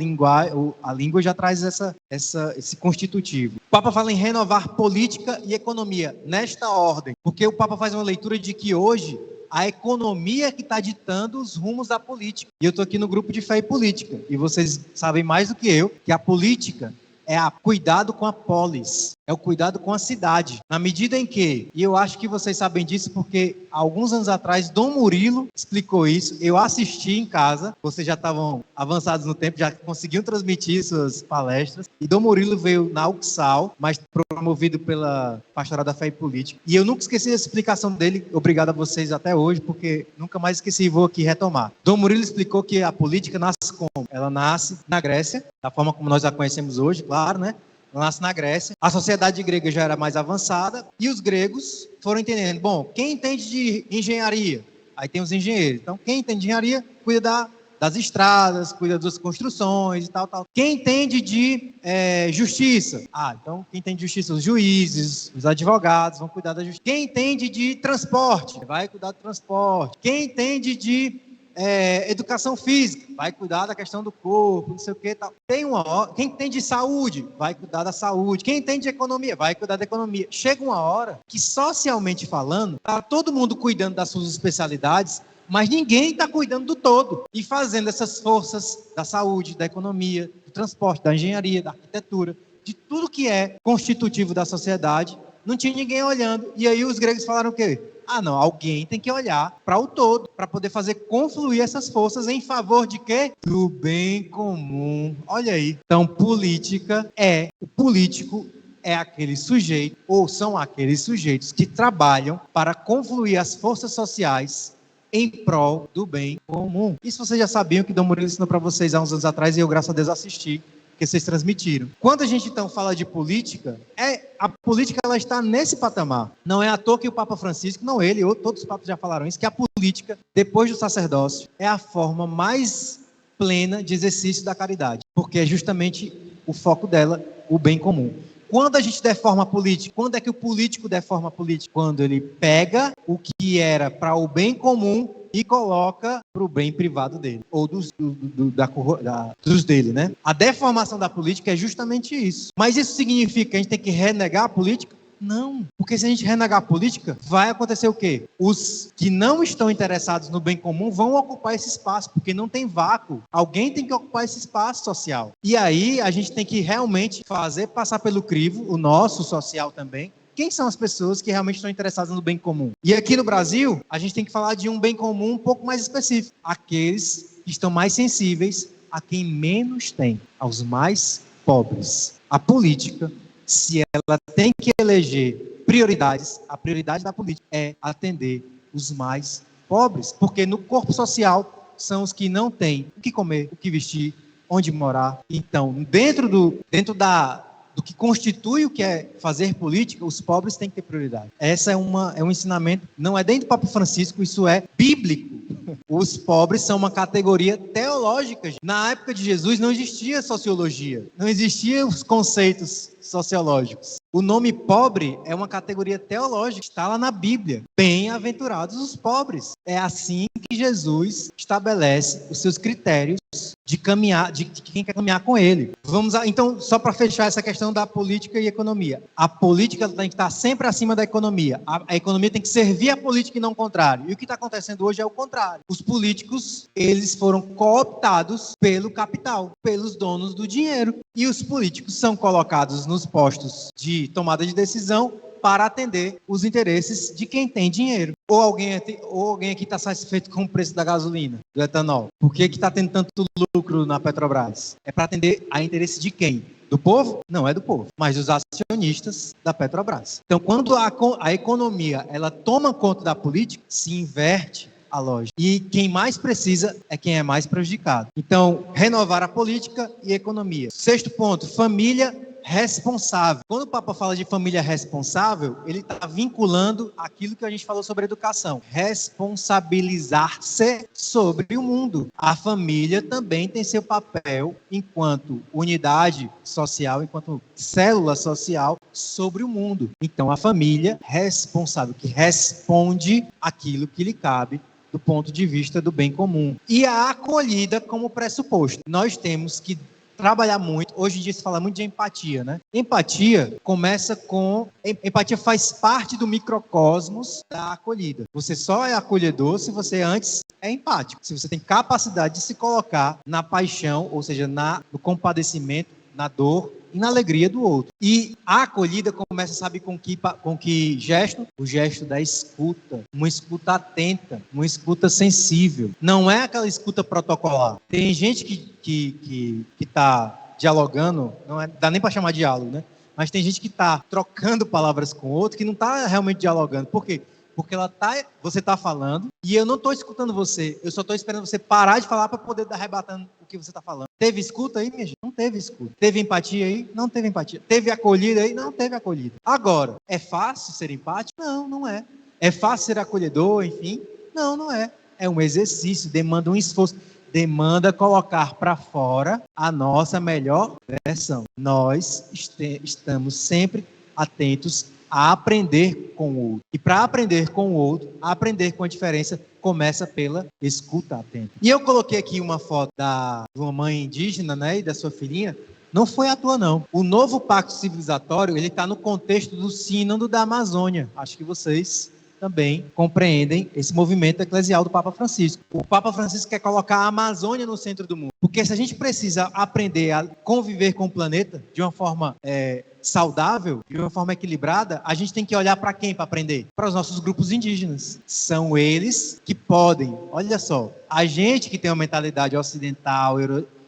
língua já traz esse constitutivo. O Papa fala em renovar política e economia, nesta ordem, porque o Papa faz uma leitura de que hoje a economia que está ditando os rumos da política. E eu estou aqui no grupo de fé e política, e vocês sabem mais do que eu, que a política é o cuidado com a polis, é o cuidado com a cidade. Na medida em que, e eu acho que vocês sabem disso porque alguns anos atrás Dom Murilo explicou isso, eu assisti em casa, vocês já estavam avançados no tempo, já conseguiam transmitir suas palestras, e Dom Murilo veio na UXAL, mas promovido pela Pastoral da Fé e Política, e eu nunca esqueci essa explicação dele, obrigado a vocês até hoje, porque nunca mais esqueci e vou aqui retomar. Dom Murilo explicou que a política nasce como? Ela nasce na Grécia, da forma como nós a conhecemos hoje, claro, né? Ela nasce na Grécia. A sociedade grega já era mais avançada e os gregos foram entendendo. Bom, quem entende de engenharia? Aí tem os engenheiros. Então, quem entende de engenharia cuida das estradas, cuida das construções e tal. Quem entende de justiça? Então, quem entende de justiça? Os juízes, os advogados vão cuidar da justiça. Quem entende de transporte? Vai cuidar do transporte. Quem entende de educação física, vai cuidar da questão do corpo, não sei o que e tal. Quem entende de saúde, vai cuidar da saúde. Quem entende de economia, vai cuidar da economia. Chega uma hora que, socialmente falando, tá todo mundo cuidando das suas especialidades, mas ninguém está cuidando do todo e fazendo essas forças da saúde, da economia, do transporte, da engenharia, da arquitetura, de tudo que é constitutivo da sociedade. Não tinha ninguém olhando. E aí os gregos falaram o quê? Não, alguém tem que olhar para o todo, para poder fazer confluir essas forças em favor de quê? Do bem comum. Olha aí. Então, o político é aquele sujeito, ou são aqueles sujeitos que trabalham para confluir as forças sociais em prol do bem comum. Isso vocês já sabiam que Dom Murilo ensinou para vocês há uns anos atrás, e eu, graças a Deus, assisti, que vocês transmitiram. Quando a gente então fala de política, a política ela está nesse patamar. Não é à toa que o Papa Francisco, não ele, todos os papas já falaram isso, que a política, depois do sacerdócio, é a forma mais plena de exercício da caridade, porque é justamente o foco dela, o bem comum. Quando a gente deforma a política, quando é que o político deforma a política? Quando ele pega o que era para o bem comum e coloca para o bem privado dele, ou dos dele, né? A deformação da política é justamente isso. Mas isso significa que a gente tem que renegar a política? Não, porque se a gente renegar a política, vai acontecer o quê? Os que não estão interessados no bem comum vão ocupar esse espaço, porque não tem vácuo. Alguém tem que ocupar esse espaço social. E aí a gente tem que realmente fazer passar pelo crivo, o nosso social também, quem são as pessoas que realmente estão interessadas no bem comum. E aqui no Brasil, a gente tem que falar de um bem comum um pouco mais específico. Aqueles que estão mais sensíveis a quem menos tem, aos mais pobres. A política, se ela tem que eleger prioridades, a prioridade da política é atender os mais pobres, porque no corpo social são os que não têm o que comer, o que vestir, onde morar. Então, dentro do que constitui o que é fazer política, os pobres têm que ter prioridade. Essa é um ensinamento, não é dentro do Papa Francisco, isso é bíblico. Os pobres são uma categoria teológica. Na época de Jesus não existia sociologia, não existiam os conceitos sociológicos. O nome pobre é uma categoria teológica, está lá na Bíblia. Bem-aventurados os pobres. É assim que Jesus estabelece os seus critérios de caminhar, de quem quer caminhar com ele. Então, só para fechar essa questão da política e economia. A política tem que estar sempre acima da economia. A economia tem que servir a política e não o contrário. E o que está acontecendo hoje é o contrário. Os políticos, eles foram cooptados pelo capital, pelos donos do dinheiro. E os políticos são colocados nos postos de tomada de decisão para atender os interesses de quem tem dinheiro. Ou alguém aqui está satisfeito com o preço da gasolina, do etanol. Por que está tendo tanto lucro na Petrobras? É para atender a interesse de quem? Do povo? Não é do povo, mas dos acionistas da Petrobras. Então, quando a economia ela toma conta da política, se inverte a lógica. E quem mais precisa é quem é mais prejudicado. Então, renovar a política e a economia. 6º ponto, família responsável. Quando o Papa fala de família responsável, ele está vinculando aquilo que a gente falou sobre educação. Responsabilizar-se sobre o mundo. A família também tem seu papel enquanto unidade social, enquanto célula social sobre o mundo. Então, a família responsável, que responde aquilo que lhe cabe do ponto de vista do bem comum. E a acolhida como pressuposto. Nós temos que trabalhar muito. Hoje em dia se fala muito de empatia, né? Empatia começa com... Empatia faz parte do microcosmos da acolhida. Você só é acolhedor se você antes é empático. Se você tem capacidade de se colocar na paixão, ou seja, no compadecimento, na dor e na alegria do outro. E a acolhida começa, sabe, com que gesto? O gesto da escuta. Uma escuta atenta, uma escuta sensível. Não é aquela escuta protocolar. Tem gente que está dialogando, dá nem para chamar de diálogo, né? Mas tem gente que está trocando palavras com o outro que não está realmente dialogando. Por quê? Porque você está falando e eu não estou escutando você. Eu só estou esperando você parar de falar para poder dar rebatando o que você está falando. Teve escuta aí, minha gente? Não teve escuta. Teve empatia aí? Não teve empatia. Teve acolhida aí? Não teve acolhida. Agora, é fácil ser empático? Não, não é. É fácil ser acolhedor, enfim? Não, não é. É um exercício, demanda um esforço. Demanda colocar para fora a nossa melhor versão. Nós estamos sempre atentos a aprender com o outro. E para aprender com o outro, aprender com a diferença, começa pela escuta atenta. E eu coloquei aqui uma foto de uma mãe indígena, né, e da sua filhinha. Não foi à toa, não. O novo pacto civilizatório, ele está no contexto do Sínodo da Amazônia. Acho que vocês também compreendem esse movimento eclesial do Papa Francisco. O Papa Francisco quer colocar a Amazônia no centro do mundo. Porque se a gente precisa aprender a conviver com o planeta de uma forma saudável, de uma forma equilibrada, a gente tem que olhar para quem para aprender? Para os nossos grupos indígenas. São eles que podem, olha só, a gente que tem uma mentalidade ocidental,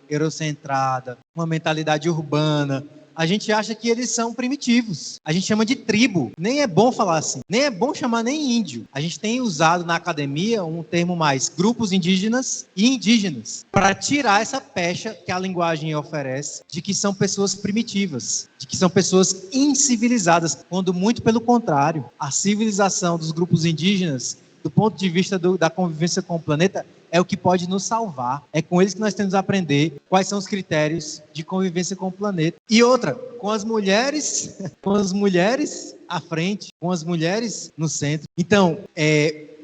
eurocentrada, uma mentalidade urbana, a gente acha que eles são primitivos. A gente chama de tribo. Nem é bom falar assim. Nem é bom chamar nem índio. A gente tem usado na academia um termo mais grupos indígenas e indígenas, para tirar essa pecha que a linguagem oferece de que são pessoas primitivas, de que são pessoas incivilizadas, quando muito pelo contrário. A civilização dos grupos indígenas, do ponto de vista da convivência com o planeta, é o que pode nos salvar. É com eles que nós temos a aprender quais são os critérios de convivência com o planeta. E outra, com as mulheres à frente, com as mulheres no centro. Então,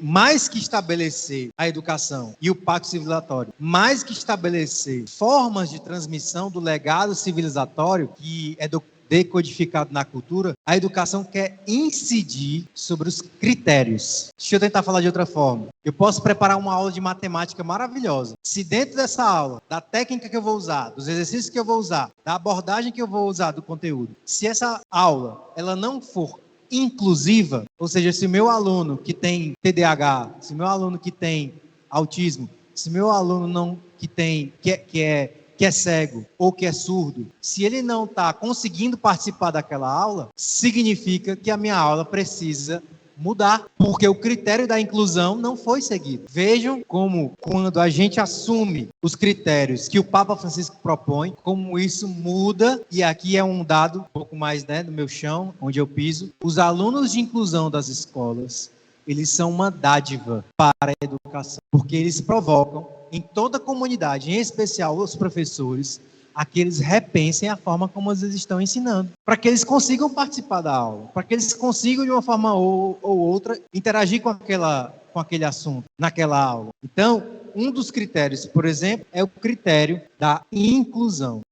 mais que estabelecer a educação e o pacto civilizatório, mais que estabelecer formas de transmissão do legado civilizatório, que é decodificado na cultura, a educação quer incidir sobre os critérios. Deixa eu tentar falar de outra forma. Eu posso preparar uma aula de matemática maravilhosa. Se dentro dessa aula, da técnica que eu vou usar, dos exercícios que eu vou usar, da abordagem que eu vou usar do conteúdo, se essa aula ela não for inclusiva, ou seja, se o meu aluno que tem TDAH, se o meu aluno que tem autismo, se o meu aluno que é cego ou que é surdo, se ele não está conseguindo participar daquela aula, significa que a minha aula precisa mudar, porque o critério da inclusão não foi seguido. Vejam como, quando a gente assume os critérios que o Papa Francisco propõe, como isso muda, e aqui é um dado um pouco mais, né, do meu chão, onde eu piso. Os alunos de inclusão das escolas, eles são uma dádiva para a educação, porque eles provocam em toda a comunidade, em especial os professores, a que eles repensem a forma como eles estão ensinando, para que eles consigam participar da aula, para que eles consigam, de uma forma ou outra, interagir com aquele assunto naquela aula. Então, um dos critérios, por exemplo, é o critério da inclusão.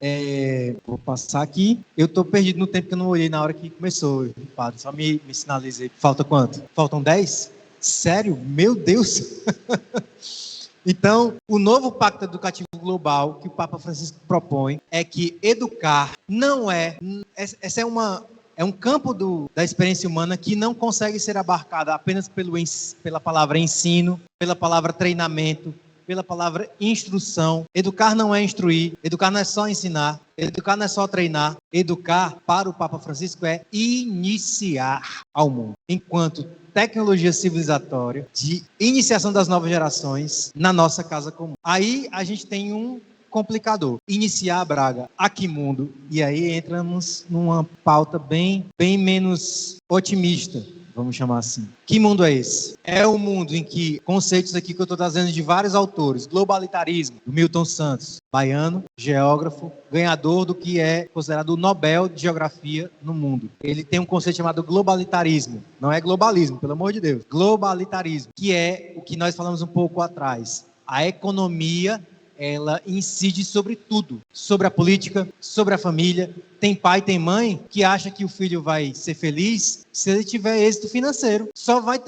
Vou passar aqui. Eu estou perdido no tempo que eu não olhei na hora que começou. Padre, só me sinalize aí. Falta quanto? Faltam 10? Sério? Meu Deus! Então, o novo Pacto Educativo Global que o Papa Francisco propõe é que educar não é um campo da experiência humana que não consegue ser abarcado apenas pela palavra ensino, pela palavra treinamento, pela palavra instrução. Educar não é instruir, educar não é só ensinar, educar não é só treinar. Educar, para o Papa Francisco, é iniciar ao mundo, enquanto tecnologia civilizatória de iniciação das novas gerações na nossa casa comum. Aí a gente tem complicador. Iniciar, Braga, a que mundo? E aí entramos numa pauta bem menos otimista, vamos chamar assim. Que mundo é esse? É o mundo em que, conceitos aqui que eu estou trazendo de vários autores, globalitarismo, do Milton Santos, baiano, geógrafo, ganhador do que é considerado o Nobel de Geografia no mundo. Ele tem um conceito chamado globalitarismo. Não é globalismo, pelo amor de Deus. Globalitarismo, que é o que nós falamos um pouco atrás. A economia, ela incide sobre tudo, sobre a política, sobre a família. Tem pai, tem mãe que acha que o filho vai ser feliz se ele tiver êxito financeiro. Só vai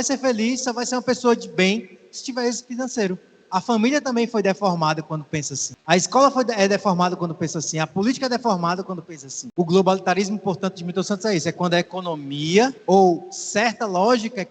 ser feliz, só vai ser uma pessoa de bem se tiver êxito financeiro. A família também foi deformada quando pensa assim. A escola é deformada quando pensa assim. A política é deformada quando pensa assim. O globalitarismo, portanto, de Milton Santos é isso. É quando a economia ou certa lógica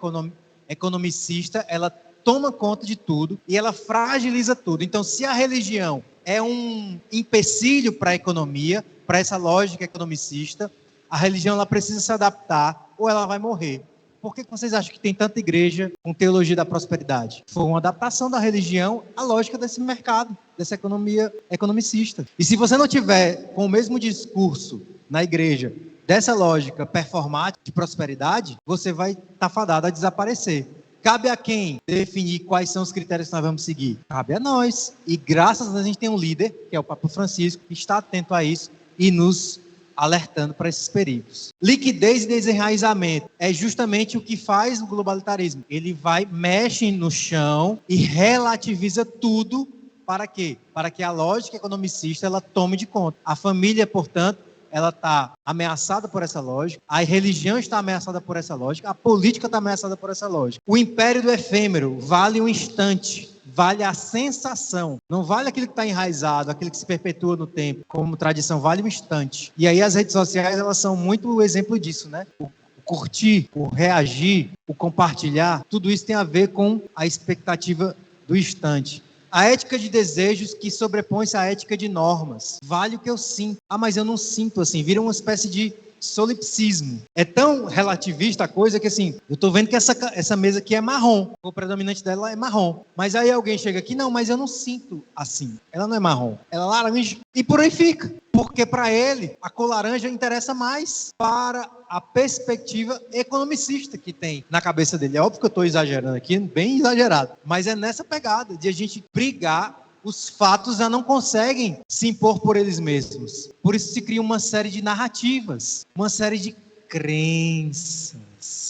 economicista, ela toma conta de tudo e ela fragiliza tudo. Então, se a religião é um empecilho para a economia, para essa lógica economicista, a religião ela precisa se adaptar ou ela vai morrer. Por que vocês acham que tem tanta igreja com teologia da prosperidade? Foi uma adaptação da religião à lógica desse mercado, dessa economia economicista. E se você não tiver com o mesmo discurso na igreja, dessa lógica performática de prosperidade, você vai estar fadado a desaparecer. Cabe a quem definir quais são os critérios que nós vamos seguir? Cabe a nós. E graças a Deus a gente tem um líder, que é o Papa Francisco, que está atento a isso e nos alertando para esses perigos. Liquidez e desenraizamento é justamente o que faz o globalitarismo. Ele mexe no chão e relativiza tudo. Para quê? Para que a lógica economicista ela tome de conta. A família, portanto, ela está ameaçada por essa lógica, a religião está ameaçada por essa lógica, a política está ameaçada por essa lógica. O império do efêmero vale um instante, vale a sensação, não vale aquilo que está enraizado, aquilo que se perpetua no tempo, como tradição, vale um instante. E aí as redes sociais, elas são muito o exemplo disso, né? O curtir, o reagir, o compartilhar, tudo isso tem a ver com a expectativa do instante. A ética de desejos que sobrepõe-se à ética de normas. Vale o que eu sinto. Ah, mas eu não sinto assim. Vira uma espécie de solipsismo. É tão relativista a coisa que assim, eu estou vendo que essa mesa aqui é marrom. O predominante dela é marrom. Mas aí alguém chega aqui, não, mas eu não sinto assim. Ela não é marrom. Ela é laranja. E por aí fica. Porque para ele, a cor laranja interessa mais para a perspectiva economicista que tem na cabeça dele. É óbvio que eu estou exagerando aqui, bem exagerado. Mas é nessa pegada de a gente brigar. Os fatos já não conseguem se impor por eles mesmos. Por isso se cria uma série de narrativas, uma série de crenças.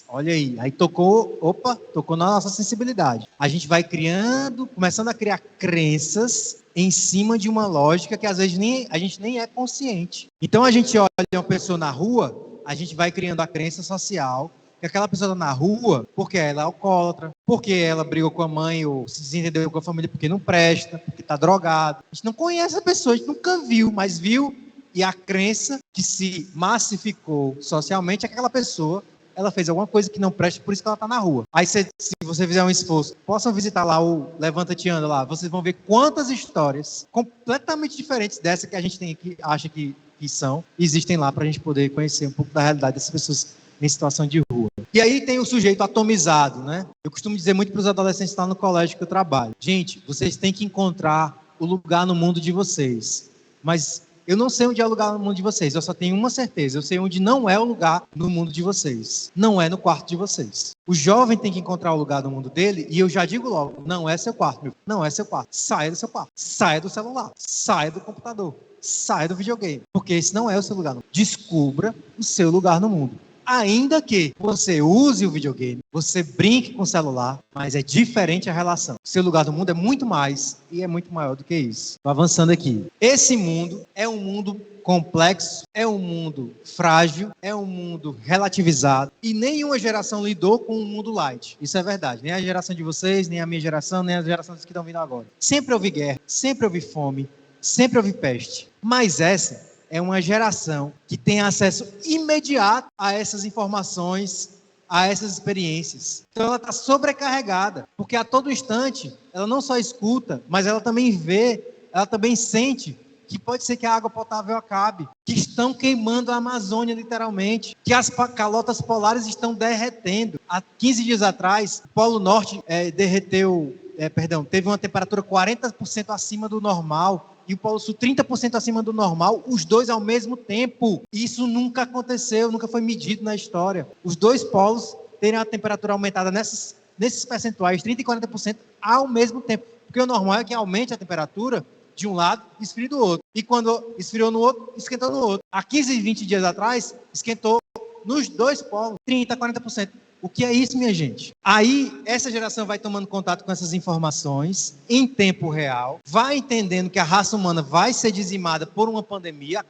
Olha aí tocou na nossa sensibilidade. A gente vai começando a criar crenças em cima de uma lógica que às vezes a gente nem é consciente. Então a gente olha uma pessoa na rua, a gente vai criando a crença social que aquela pessoa está na rua porque ela é alcoólatra, porque ela brigou com a mãe ou se desentendeu com a família porque não presta, porque está drogado. A gente não conhece a pessoa, a gente nunca viu, mas viu, e a crença que se massificou socialmente é que aquela pessoa ela fez alguma coisa que não presta, por isso que ela está na rua. Aí se você fizer um esforço, possam visitar lá o Levanta-te Anda lá, vocês vão ver quantas histórias completamente diferentes dessa que a gente tem aqui, acha que existem lá para a gente poder conhecer um pouco da realidade dessas pessoas em situação de rua. E aí tem o sujeito atomizado, né? Eu costumo dizer muito para os adolescentes lá no colégio que eu trabalho. Gente, vocês têm que encontrar o lugar no mundo de vocês. Mas eu não sei onde é o lugar no mundo de vocês. Eu só tenho uma certeza. Eu sei onde não é o lugar no mundo de vocês. Não é no quarto de vocês. O jovem tem que encontrar o lugar no mundo dele e eu já digo logo, não é seu quarto, meu filho. Não é seu quarto. Saia do seu quarto. Saia do celular. Saia do computador. Saia do videogame. Porque esse não é o seu lugar. Descubra o seu lugar no mundo. Ainda que você use o videogame, você brinque com o celular, mas é diferente a relação. O seu lugar no mundo é muito mais e é muito maior do que isso. Estou avançando aqui. Esse mundo é um mundo complexo, é um mundo frágil, é um mundo relativizado e nenhuma geração lidou com um mundo light. Isso é verdade. Nem a geração de vocês, nem a minha geração, nem a geração dos que estão vindo agora. Sempre houve guerra, sempre houve fome, sempre houve peste. Mas essa é uma geração que tem acesso imediato a essas informações, a essas experiências. Então ela está sobrecarregada, porque a todo instante ela não só escuta, mas ela também vê, ela também sente que pode ser que a água potável acabe, que estão queimando a Amazônia literalmente, que as calotas polares estão derretendo. Há 15 dias atrás, o Polo Norte teve uma temperatura 40% acima do normal, e o Polo Sul 30% acima do normal, os dois ao mesmo tempo. Isso nunca aconteceu, nunca foi medido na história. Os dois polos terem a temperatura aumentada nesses percentuais, 30% e 40% ao mesmo tempo. Porque o normal é que aumente a temperatura de um lado e esfrie do outro. E quando esfriou no outro, esquentou no outro. Há 15 e 20 dias atrás, esquentou nos dois polos, 30%, 40%. O que é isso, minha gente? Aí, essa geração vai tomando contato com essas informações em tempo real, vai entendendo que a raça humana vai ser dizimada por uma pandemia,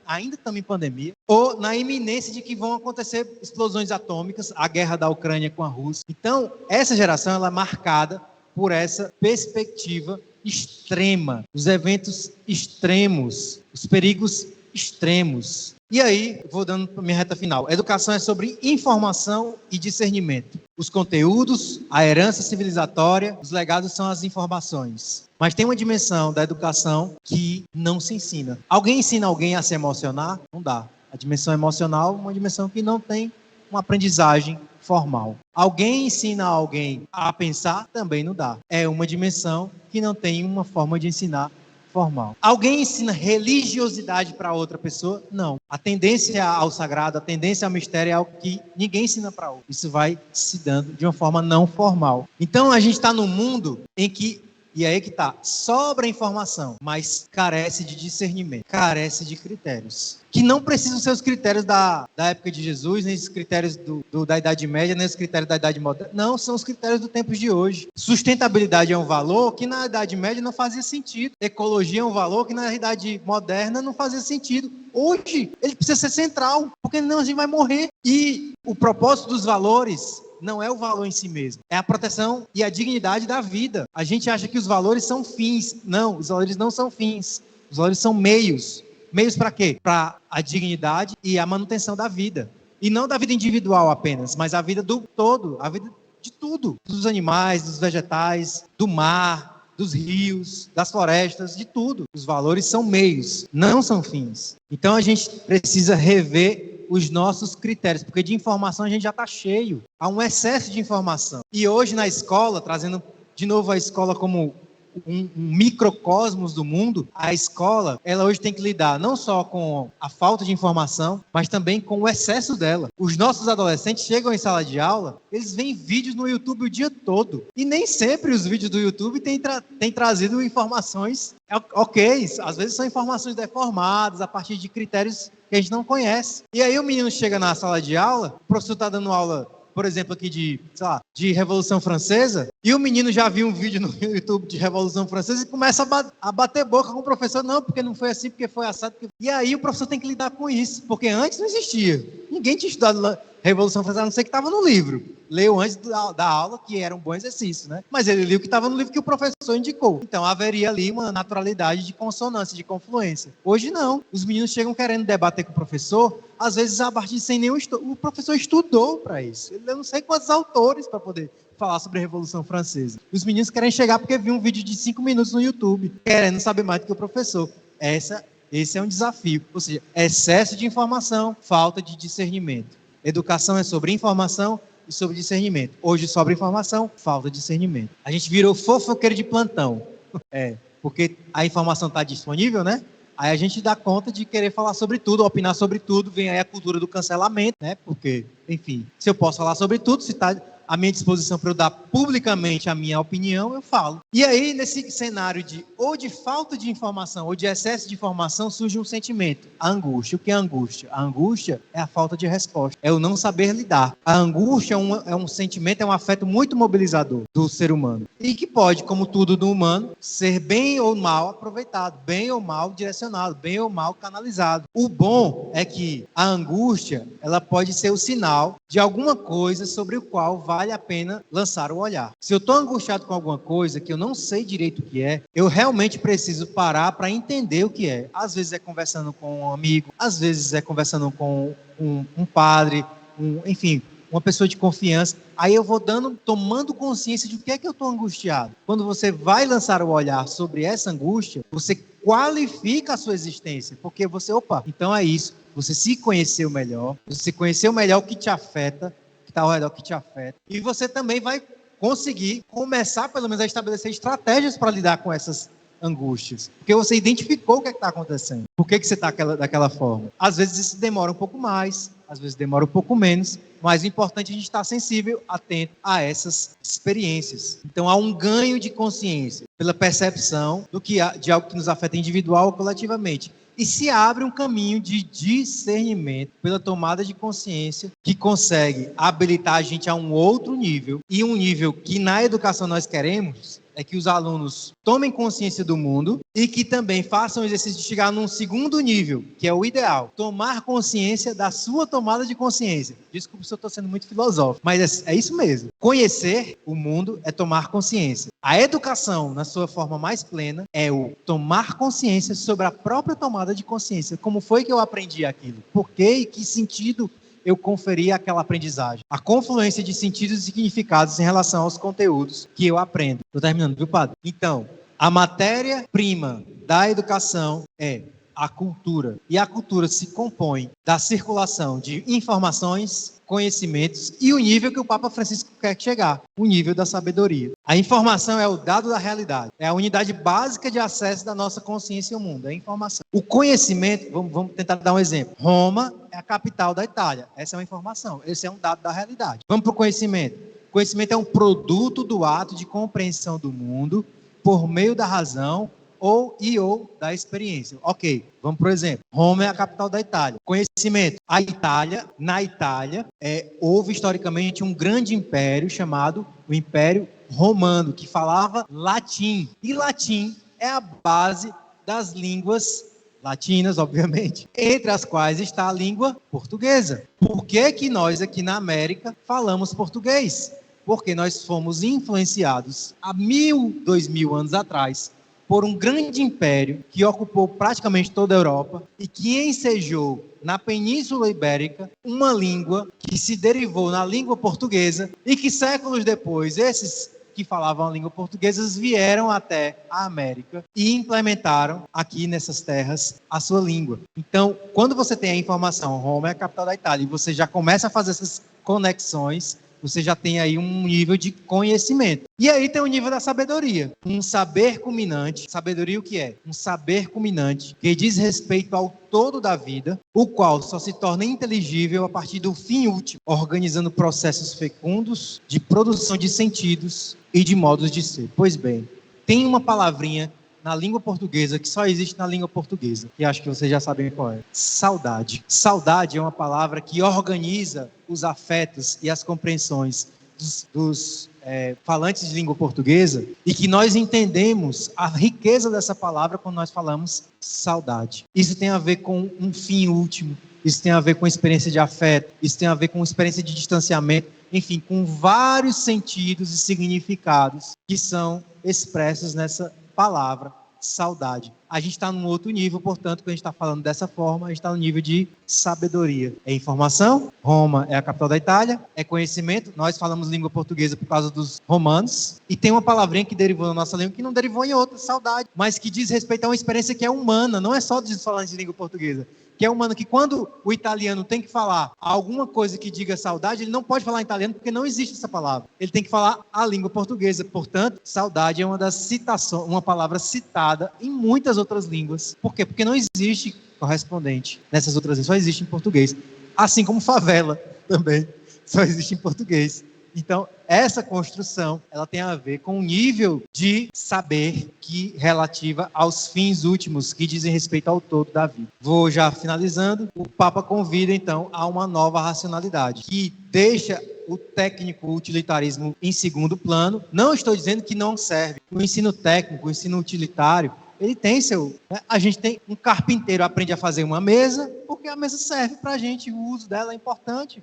ainda estamos em pandemia, ou na iminência de que vão acontecer explosões atômicas, a guerra da Ucrânia com a Rússia. Então, essa geração ela é marcada por essa perspectiva extrema, os eventos extremos, os perigos extremos. E aí, vou dando para minha reta final. Educação é sobre informação e discernimento. Os conteúdos, a herança civilizatória, os legados são as informações. Mas tem uma dimensão da educação que não se ensina. Alguém ensina alguém a se emocionar? Não dá. A dimensão emocional é uma dimensão que não tem uma aprendizagem formal. Alguém ensina alguém a pensar? Também não dá. É uma dimensão que não tem uma forma de ensinar formal. Alguém ensina religiosidade para outra pessoa? Não. A tendência ao sagrado, a tendência ao mistério é algo que ninguém ensina para outro. Isso vai se dando de uma forma não formal. Então a gente está num mundo em que, e aí que está, sobra informação, mas carece de discernimento, carece de critérios. Que não precisam ser os critérios da época de Jesus, nem os critérios da Idade Média, nem os critérios da Idade Moderna. Não, são os critérios do tempo de hoje. Sustentabilidade é um valor que na Idade Média não fazia sentido. Ecologia é um valor que na Idade Moderna não fazia sentido. Hoje, ele precisa ser central, porque senão a gente vai morrer. E o propósito dos valores não é o valor em si mesmo, é a proteção e a dignidade da vida. A gente acha que os valores são fins. Não, os valores não são fins. Os valores são meios. Meios para quê? Para a dignidade e a manutenção da vida. E não da vida individual apenas, mas a vida do todo, a vida de tudo. Dos animais, dos vegetais, do mar, dos rios, das florestas, de tudo. Os valores são meios, não são fins. Então a gente precisa rever os nossos critérios, porque de informação a gente já está cheio. Há um excesso de informação. E hoje na escola, trazendo de novo a escola como um microcosmos do mundo, a escola, ela hoje tem que lidar não só com a falta de informação, mas também com o excesso dela. Os nossos adolescentes chegam em sala de aula, eles veem vídeos no YouTube o dia todo. E nem sempre os vídeos do YouTube têm trazido informações ok, às vezes são informações deformadas a partir de critérios que a gente não conhece. E aí o menino chega na sala de aula, o professor está dando aula, por exemplo, aqui de Revolução Francesa, e o menino já viu um vídeo no YouTube de Revolução Francesa e começa a bater boca com o professor, não, porque não foi assim, porque foi assado. E aí o professor tem que lidar com isso, porque antes não existia. Ninguém tinha estudado Revolução Francesa, a não ser que estava no livro. Leu antes da aula, que era um bom exercício, né? Mas ele liu o que estava no livro que o professor indicou. Então haveria ali uma naturalidade de consonância, de confluência. Hoje não. Os meninos chegam querendo debater com o professor, às vezes a partir sem nenhum estudo. O professor estudou para isso. Ele não sei quantos autores para poder falar sobre a Revolução Francesa. Os meninos querem chegar porque viu um vídeo de 5 minutos no YouTube, querendo saber mais do que o professor. Esse é um desafio. Ou seja, excesso de informação, falta de discernimento. Educação é sobre informação e sobre discernimento. Hoje, sobre informação, falta de discernimento. A gente virou fofoqueiro de plantão. Porque a informação está disponível, né? Aí a gente dá conta de querer falar sobre tudo, opinar sobre tudo, vem aí a cultura do cancelamento, né? Porque, enfim, se eu posso falar sobre tudo, se está à minha disposição para eu dar publicamente a minha opinião, eu falo. E aí, nesse cenário ou de falta de informação ou de excesso de informação, surge um sentimento, a angústia. O que é a angústia? A angústia é a falta de resposta, é o não saber lidar. A angústia é um sentimento, é um afeto muito mobilizador do ser humano. E que pode, como tudo do humano, ser bem ou mal aproveitado, bem ou mal direcionado, bem ou mal canalizado. O bom é que a angústia, ela pode ser o sinal de alguma coisa sobre o qual vale a pena lançar o olhar. Se eu estou angustiado com alguma coisa que eu não sei direito o que é, eu realmente preciso parar para entender o que é. Às vezes é conversando com um amigo, às vezes é conversando com um padre, enfim, uma pessoa de confiança. Aí eu vou tomando consciência de o que é que eu estou angustiado. Quando você vai lançar o olhar sobre essa angústia, você qualifica a sua existência, porque então é isso. Você se conheceu melhor, você conheceu melhor o que te afeta, que está ao redor que te afeta, e você também vai conseguir começar, pelo menos, a estabelecer estratégias para lidar com essas angústias? Porque você identificou o que está acontecendo. Por que você está daquela forma? Às vezes isso demora um pouco mais, às vezes demora um pouco menos, mas o importante é a gente estar sensível, atento a essas experiências. Então há um ganho de consciência pela percepção de algo que nos afeta individual ou coletivamente. E se abre um caminho de discernimento pela tomada de consciência que consegue habilitar a gente a um outro nível, e um nível que na educação nós queremos é que os alunos tomem consciência do mundo e que também façam o exercício de chegar num segundo nível, que é o ideal, tomar consciência da sua tomada de consciência. Desculpa se eu estou sendo muito filosófico, mas é isso mesmo. Conhecer o mundo é tomar consciência. A educação, na sua forma mais plena, é o tomar consciência sobre a própria tomada de consciência. Como foi que eu aprendi aquilo? Por quê e que sentido eu conferi aquela aprendizagem? A confluência de sentidos e significados em relação aos conteúdos que eu aprendo. Estou terminando, viu, padre? Então, a matéria-prima da educação é a cultura. E a cultura se compõe da circulação de informações, conhecimentos e o nível que o Papa Francisco quer chegar, o nível da sabedoria. A informação é o dado da realidade, é a unidade básica de acesso da nossa consciência ao mundo, é a informação. O conhecimento, vamos tentar dar um exemplo. Roma é a capital da Itália, essa é uma informação, esse é um dado da realidade. Vamos para o conhecimento. O conhecimento é um produto do ato de compreensão do mundo por meio da razão ou da experiência. Ok, vamos para o exemplo. Roma é a capital da Itália. Conhecimento. Na Itália, houve historicamente um grande império chamado o Império Romano, que falava latim. E latim é a base das línguas latinas, obviamente, entre as quais está a língua portuguesa. Por que nós aqui na América falamos português? Porque nós fomos influenciados há 2.000 anos atrás por um grande império que ocupou praticamente toda a Europa e que ensejou na Península Ibérica uma língua que se derivou na língua portuguesa e que séculos depois, esses que falavam a língua portuguesa vieram até a América e implementaram aqui nessas terras a sua língua. Então, quando você tem a informação, Roma é a capital da Itália, e você já começa a fazer essas conexões, você já tem aí um nível de conhecimento. E aí tem o nível da sabedoria. Um saber culminante. Sabedoria o que é? Um saber culminante que diz respeito ao todo da vida, o qual só se torna inteligível a partir do fim último, organizando processos fecundos de produção de sentidos e de modos de ser. Pois bem, tem uma palavrinha na língua portuguesa que só existe na língua portuguesa, e acho que vocês já sabem qual é. Saudade. Saudade é uma palavra que organiza os afetos e as compreensões dos falantes de língua portuguesa, e que nós entendemos a riqueza dessa palavra quando nós falamos saudade. Isso tem a ver com um fim último, isso tem a ver com experiência de afeto, isso tem a ver com experiência de distanciamento, enfim, com vários sentidos e significados que são expressos nessa palavra, saudade. A gente está num outro nível, portanto, quando a gente está falando dessa forma, a gente está no nível de sabedoria. É informação, Roma é a capital da Itália, é conhecimento, nós falamos língua portuguesa por causa dos romanos, e tem uma palavrinha que derivou na nossa língua que não derivou em outra, saudade, mas que diz respeito a uma experiência que é humana, não é só dos falantes de língua portuguesa, que é humano, que quando o italiano tem que falar alguma coisa que diga saudade, ele não pode falar em italiano porque não existe essa palavra. Ele tem que falar a língua portuguesa. Portanto, saudade é uma das citações, uma palavra citada em muitas outras línguas. Por quê? Porque não existe correspondente nessas outras línguas, só existe em português. Assim como favela também, só existe em português. Então, essa construção, ela tem a ver com o nível de saber que relativa aos fins últimos, que dizem respeito ao todo da vida. Vou já finalizando. O Papa convida, então, a uma nova racionalidade, que deixa o técnico, o utilitarismo em segundo plano. Não estou dizendo que não serve. O ensino técnico, o ensino utilitário, ele tem seu... Né? A gente tem um carpinteiro aprende a fazer uma mesa, porque a mesa serve para a gente, o uso dela é importante,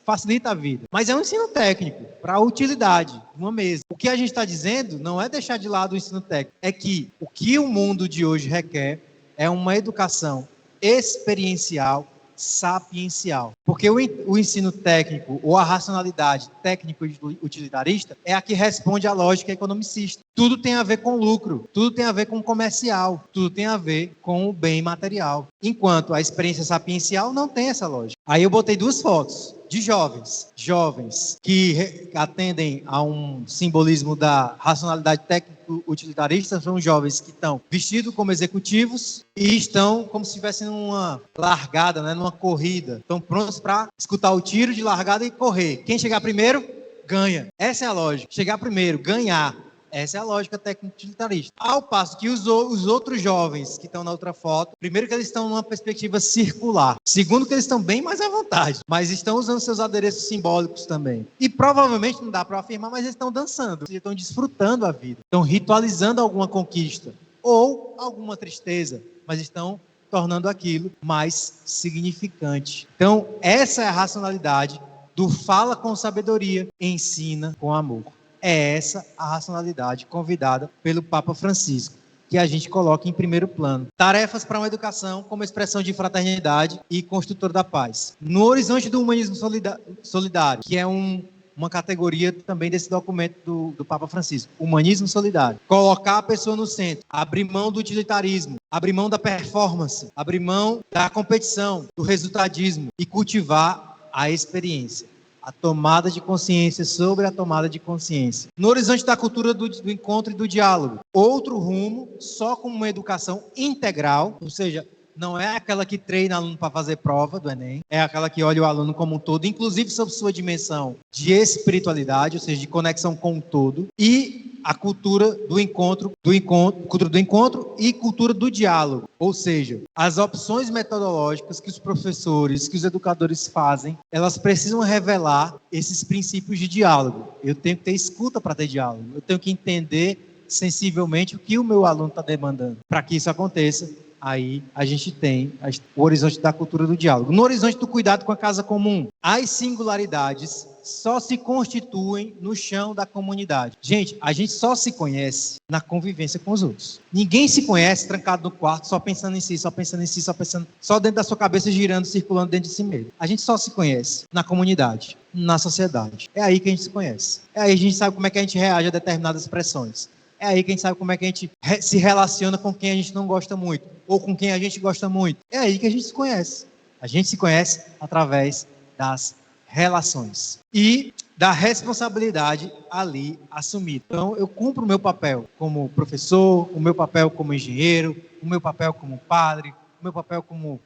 facilita a vida. Mas é um ensino técnico, para a utilidade de uma mesa. O que a gente está dizendo não é deixar de lado o ensino técnico, é que o que o mundo de hoje requer é uma educação experiencial, sapiencial. Porque o ensino técnico, ou a racionalidade técnico-utilitarista, é a que responde à lógica economicista. Tudo tem a ver com lucro, tudo tem a ver com comercial, tudo tem a ver com o bem material. Enquanto a experiência sapiencial não tem essa lógica. Aí eu botei duas fotos. de jovens. Jovens que atendem a um simbolismo da racionalidade técnico-utilitarista, são jovens que estão vestidos como executivos e estão como se estivessem numa largada, né, numa corrida. Estão prontos para escutar o tiro de largada e correr. Quem chegar primeiro, ganha. Essa é a lógica. Chegar primeiro, ganhar. Essa é a lógica técnico-utilitarista. Ao passo que os outros jovens que estão na outra foto, primeiro que eles estão numa perspectiva circular. Segundo que eles estão bem mais à vontade, mas estão usando seus adereços simbólicos também. E provavelmente, não dá para afirmar, mas eles estão dançando. Eles estão desfrutando a vida. Estão ritualizando alguma conquista. Ou alguma tristeza. Mas estão tornando aquilo mais significante. Então, essa é a racionalidade do fala com sabedoria, ensina com amor. É essa a racionalidade convidada pelo Papa Francisco, que a gente coloca em primeiro plano. Tarefas para uma educação como expressão de fraternidade e construtor da paz. No horizonte do humanismo solidário, que é uma categoria também desse documento do Papa Francisco, humanismo solidário. Colocar a pessoa no centro, abrir mão do utilitarismo, abrir mão da performance, abrir mão da competição, do resultadismo e cultivar a experiência. A tomada de consciência sobre a tomada de consciência. No horizonte da cultura do encontro e do diálogo. Outro rumo, só com uma educação integral, ou seja, não é aquela que treina aluno para fazer prova do Enem, é aquela que olha o aluno como um todo, inclusive sob sua dimensão de espiritualidade, ou seja, de conexão com o todo, e a cultura do encontro e cultura do diálogo. Ou seja, as opções metodológicas que os professores, que os educadores fazem, elas precisam revelar esses princípios de diálogo. Eu tenho que ter escuta para ter diálogo. Eu tenho que entender sensivelmente o que o meu aluno está demandando. Para que isso aconteça, aí a gente tem o horizonte da cultura do diálogo. No horizonte do cuidado com a casa comum, as singularidades só se constituem no chão da comunidade. Gente, a gente só se conhece na convivência com os outros. Ninguém se conhece trancado no quarto, só pensando em si, só dentro da sua cabeça girando, circulando dentro de si mesmo. A gente só se conhece na comunidade, na sociedade. É aí que a gente se conhece. É aí que a gente sabe como é que a gente reage a determinadas pressões. É aí que a gente sabe como é que a gente se relaciona com quem a gente não gosta muito, ou com quem a gente gosta muito. É aí que a gente se conhece. A gente se conhece através das relações e da responsabilidade ali assumida. Então, eu cumpro o meu papel como professor, o meu papel como engenheiro, o meu papel como padre, o meu papel como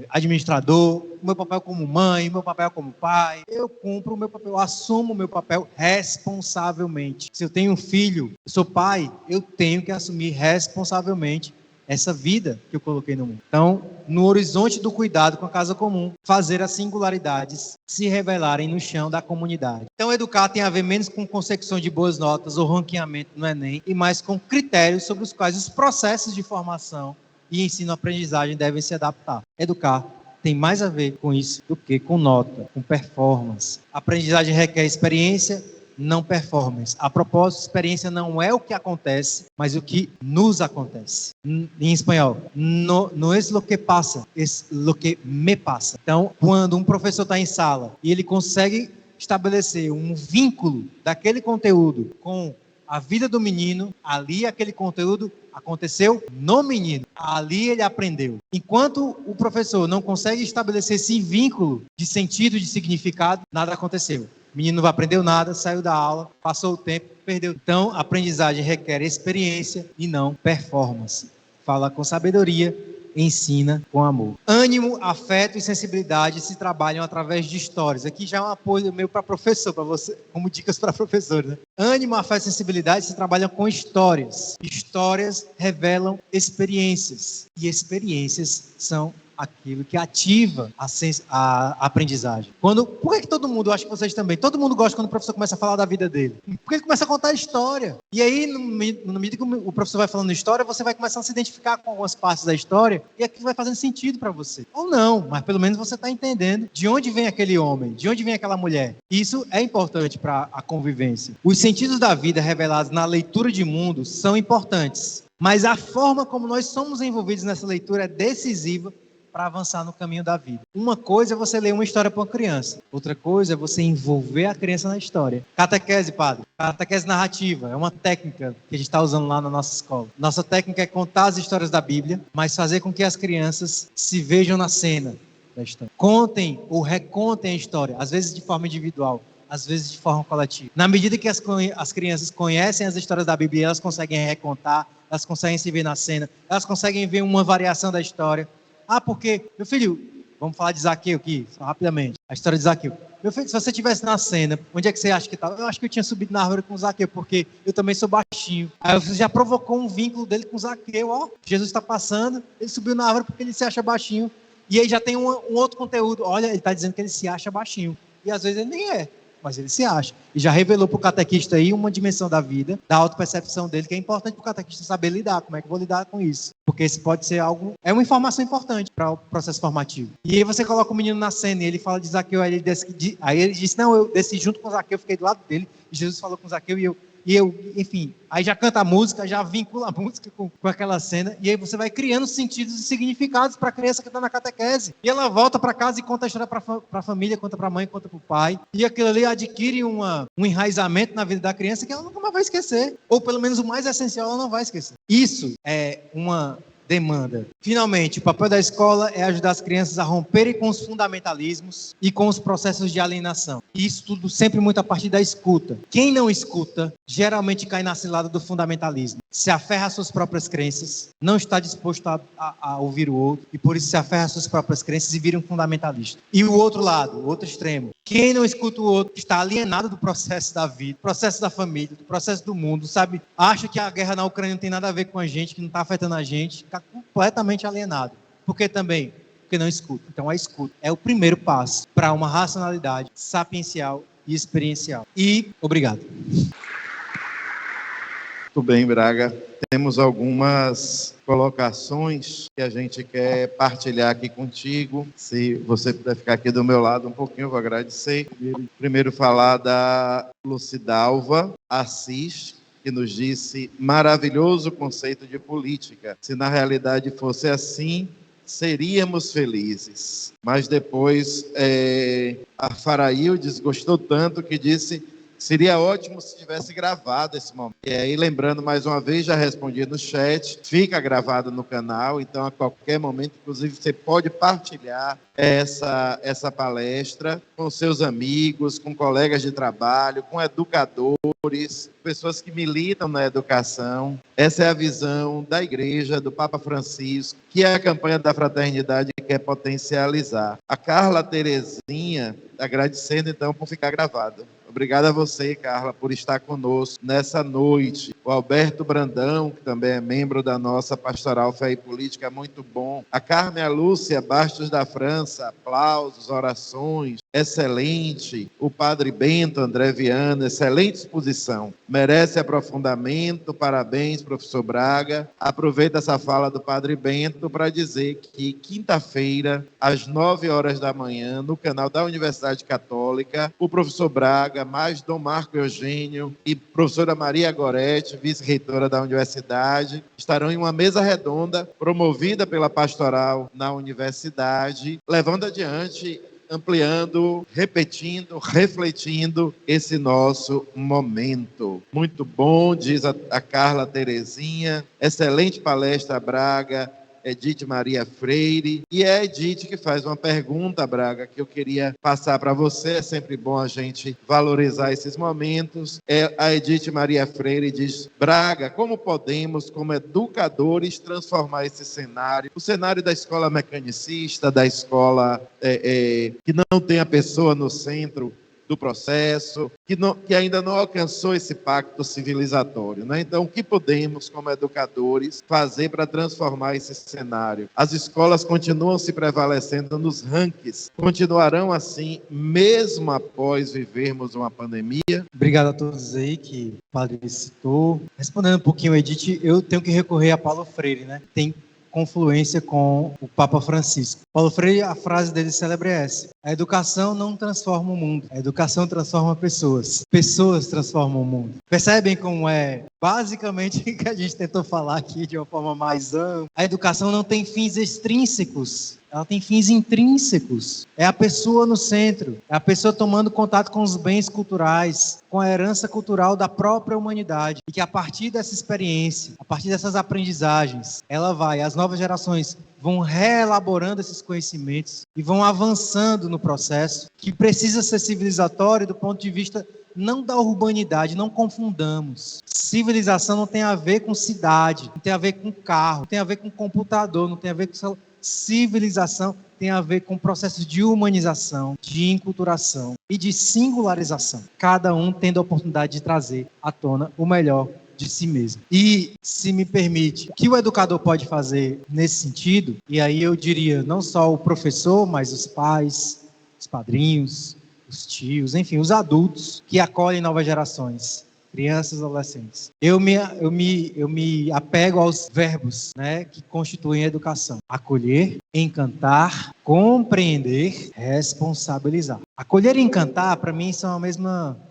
administrador, o meu papel como mãe, o meu papel como pai. Eu cumpro o meu papel, eu assumo o meu papel responsavelmente. Se eu tenho um filho, eu sou pai, eu tenho que assumir responsavelmente essa vida que eu coloquei no mundo. Então, no horizonte do cuidado com a casa comum, fazer as singularidades se revelarem no chão da comunidade. Então, educar tem a ver menos com consecução de boas notas ou ranqueamento no Enem, e mais com critérios sobre os quais os processos de formação e ensino-aprendizagem devem se adaptar. Educar tem mais a ver com isso do que com nota, com performance. A aprendizagem requer experiência, não performance. A propósito, experiência não é o que acontece, mas o que nos acontece. Em espanhol, no es lo que pasa, es lo que me pasa. Então, quando um professor está em sala e ele consegue estabelecer um vínculo daquele conteúdo com a vida do menino, ali aquele conteúdo aconteceu no menino. Ali ele aprendeu. Enquanto o professor não consegue estabelecer esse vínculo de sentido, de significado, nada aconteceu. O menino não aprendeu nada, saiu da aula, passou o tempo, perdeu. Então, a aprendizagem requer experiência e não performance. Fala com sabedoria, ensina com amor. Ânimo, afeto e sensibilidade se trabalham através de histórias. Aqui já é um apoio meu para professor, para você, como dicas para professor, né? Ânimo, afeto e sensibilidade se trabalham com histórias. Histórias revelam experiências. E experiências são aquilo que ativa a aprendizagem. Por que todo mundo, acho que vocês também, todo mundo gosta quando o professor começa a falar da vida dele? Porque ele começa a contar a história. E aí, no medida que o professor vai falando história, você vai começando a se identificar com algumas partes da história e aquilo vai fazendo sentido para você. Ou não, mas pelo menos você está entendendo de onde vem aquele homem, de onde vem aquela mulher. Isso é importante para a convivência. Os sentidos da vida revelados na leitura de mundo são importantes, mas a forma como nós somos envolvidos nessa leitura é decisiva para avançar no caminho da vida. Uma coisa é você ler uma história para uma criança. Outra coisa é você envolver a criança na história. Catequese, padre. Catequese narrativa. É uma técnica que a gente está usando lá na nossa escola. Nossa técnica é contar as histórias da Bíblia, mas fazer com que as crianças se vejam na cena, da história. Contem ou recontem a história, às vezes de forma individual, às vezes de forma coletiva. Na medida que as crianças conhecem as histórias da Bíblia, elas conseguem recontar, elas conseguem se ver na cena, elas conseguem ver uma variação da história. Ah, porque, meu filho, vamos falar de Zaqueu aqui, só rapidamente, a história de Zaqueu. Meu filho, se você estivesse na cena, onde é que você acha que estava? Eu acho que eu tinha subido na árvore com o Zaqueu, porque eu também sou baixinho. Aí você já provocou um vínculo dele com o Zaqueu, ó. Jesus está passando, ele subiu na árvore porque ele se acha baixinho. E aí já tem um outro conteúdo. Olha, ele está dizendo que ele se acha baixinho. E às vezes ele nem é, mas ele se acha. E já revelou para o catequista aí uma dimensão da vida, da autopercepção dele, que é importante para o catequista saber lidar. Como é que eu vou lidar com isso? Porque esse pode ser algo... É uma informação importante para o processo formativo. E aí você coloca o menino na cena e ele fala de Zaqueu, aí ele disse, não, eu desci junto com o Zaqueu, fiquei do lado dele, e Jesus falou com o Zaqueu e eu, enfim, aí já canta a música, já vincula a música com aquela cena, e aí você vai criando sentidos e significados para a criança que está na catequese. E ela volta para casa e conta a história para a família, conta para a mãe, conta para o pai, e aquilo ali adquire um enraizamento na vida da criança que ela nunca mais vai esquecer, ou pelo menos o mais essencial ela não vai esquecer. Isso é uma demanda. Finalmente, o papel da escola é ajudar as crianças a romperem com os fundamentalismos e com os processos de alienação. E isso tudo sempre muito a partir da escuta. Quem não escuta, geralmente cai na cilada do fundamentalismo. Se aferra às suas próprias crenças, não está disposto a ouvir o outro, e por isso se aferra às suas próprias crenças e vira um fundamentalista. E o outro lado, o outro extremo, quem não escuta o outro está alienado do processo da vida, do processo da família, do processo do mundo, sabe? Acha que a guerra na Ucrânia não tem nada a ver com a gente, que não está afetando a gente, está completamente alienado. Por que também? Porque não escuta. Então a escuta é o primeiro passo para uma racionalidade sapiencial e experiencial. E obrigado. Muito bem, Braga. Temos algumas colocações que a gente quer partilhar aqui contigo. Se você puder ficar aqui do meu lado um pouquinho, eu vou agradecer. Primeiro falar da Lucidalva Assis, que nos disse: maravilhoso conceito de política. Se na realidade fosse assim, seríamos felizes. Mas depois a Faraildes gostou tanto que disse: seria ótimo se tivesse gravado esse momento. E aí, lembrando mais uma vez, já respondi no chat, fica gravado no canal, então a qualquer momento, inclusive, você pode partilhar essa palestra com seus amigos, com colegas de trabalho, com educadores, pessoas que militam na educação. Essa é a visão da Igreja, do Papa Francisco, que é a campanha da fraternidade que quer potencializar. A Carla Terezinha, agradecendo então por ficar gravado. Obrigado a você, Carla, por estar conosco nessa noite. O Alberto Brandão, que também é membro da nossa Pastoral Fé e Política, muito bom. A Carmen Lúcia Bastos da França, aplausos, orações, excelente. O Padre Bento André Viana, excelente exposição. Merece aprofundamento, parabéns, professor Braga. Aproveita essa fala do Padre Bento para dizer que quinta-feira, às 9h da manhã, no canal da Universidade Católica, o professor Braga, mais Dom Marco Eugênio e professora Maria Goretti, vice-reitora da universidade, estarão em uma mesa redonda promovida pela pastoral na universidade, levando adiante, ampliando, repetindo, refletindo esse nosso momento. Muito bom, diz a Carla Terezinha. Excelente palestra, Braga. Edith Maria Freire, e é a Edith que faz uma pergunta, Braga, que eu queria passar para você. É sempre bom a gente valorizar esses momentos. A Edith Maria Freire diz: Braga, como podemos, como educadores, transformar esse cenário, o cenário da escola mecanicista, da escola que não tem a pessoa no centro do processo, que ainda não alcançou esse pacto civilizatório, né? Então, o que podemos, como educadores, fazer para transformar esse cenário? As escolas continuam se prevalecendo nos rankings, continuarão assim, mesmo após vivermos uma pandemia? Obrigado a todos aí que o padre citou. Respondendo um pouquinho, Edith, eu tenho que recorrer a Paulo Freire, né? Tem confluência com o Papa Francisco. Paulo Freire, a frase dele célebre é essa: a educação não transforma o mundo, a educação transforma pessoas. Pessoas transformam o mundo. Percebem como é basicamente o que a gente tentou falar aqui de uma forma mais ampla? A educação não tem fins extrínsecos, ela tem fins intrínsecos. É a pessoa no centro, é a pessoa tomando contato com os bens culturais, com a herança cultural da própria humanidade, e que a partir dessa experiência, a partir dessas aprendizagens, ela vai, as novas gerações vão reelaborando esses conhecimentos e vão avançando no processo, que precisa ser civilizatório do ponto de vista não da urbanidade, não confundamos. Civilização não tem a ver com cidade, não tem a ver com carro, não tem a ver com computador, não tem a ver com... Civilização tem a ver com processos de humanização, de enculturação e de singularização. Cada um tendo a oportunidade de trazer à tona o melhor de si mesmo. E, se me permite, o que o educador pode fazer nesse sentido, e aí eu diria não só o professor, mas os pais, os padrinhos, os tios, enfim, os adultos que acolhem novas gerações, crianças e adolescentes. Eu me apego aos verbos, né, que constituem a educação. Acolher, encantar, compreender, responsabilizar. Acolher e encantar, para mim, estão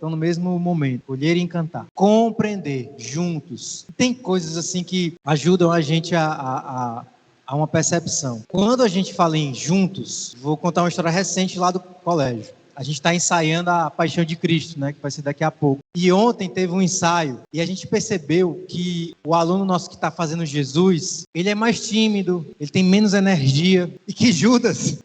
no mesmo momento. Acolher e encantar. Compreender, juntos. Tem coisas assim que ajudam a gente a uma percepção. Quando a gente fala em juntos, vou contar uma história recente lá do colégio. A gente está ensaiando a Paixão de Cristo, né, que vai ser daqui a pouco. E ontem teve um ensaio e a gente percebeu que o aluno nosso que está fazendo Jesus, ele é mais tímido, ele tem menos energia. E que Judas,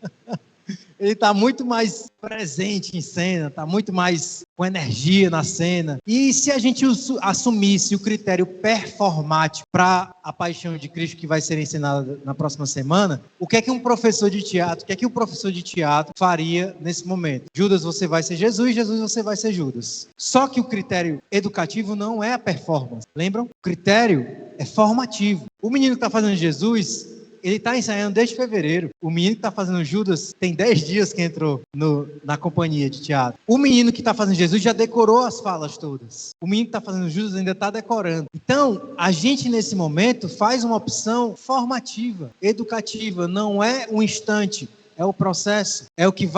ele está muito mais presente em cena, está muito mais com energia na cena. E se a gente assumisse o critério performático para a Paixão de Cristo, que vai ser ensinada na próxima semana, o que é que um professor de teatro, faria nesse momento? Judas, você vai ser Jesus, Jesus, você vai ser Judas. Só que o critério educativo não é a performance, lembram? O critério é formativo. O menino que está fazendo Jesus, ele está ensaiando desde fevereiro. O menino que está fazendo Judas tem 10 dias que entrou na companhia de teatro. O menino que está fazendo Jesus já decorou as falas todas. O menino que está fazendo Judas ainda está decorando. Então, a gente nesse momento faz uma opção formativa, educativa. Não é um instante, é o processo. É o que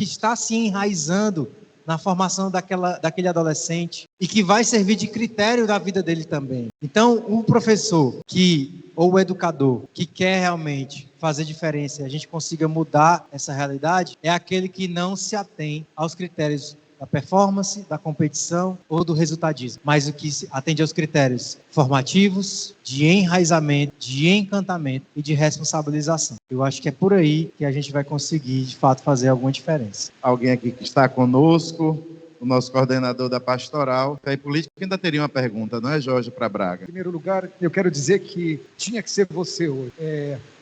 está se enraizando na formação daquele adolescente e que vai servir de critério da vida dele também. Então, o professor ou o educador que quer realmente fazer diferença e a gente consiga mudar essa realidade é aquele que não se atém aos critérios da performance, da competição ou do resultadismo, mas o que atende aos critérios formativos, de enraizamento, de encantamento e de responsabilização. Eu acho que é por aí que a gente vai conseguir, de fato, fazer alguma diferença. Alguém aqui que está conosco, o nosso coordenador da Pastoral e Política, ainda teria uma pergunta, não é, Jorge, para Braga? Em primeiro lugar, eu quero dizer que tinha que ser você hoje.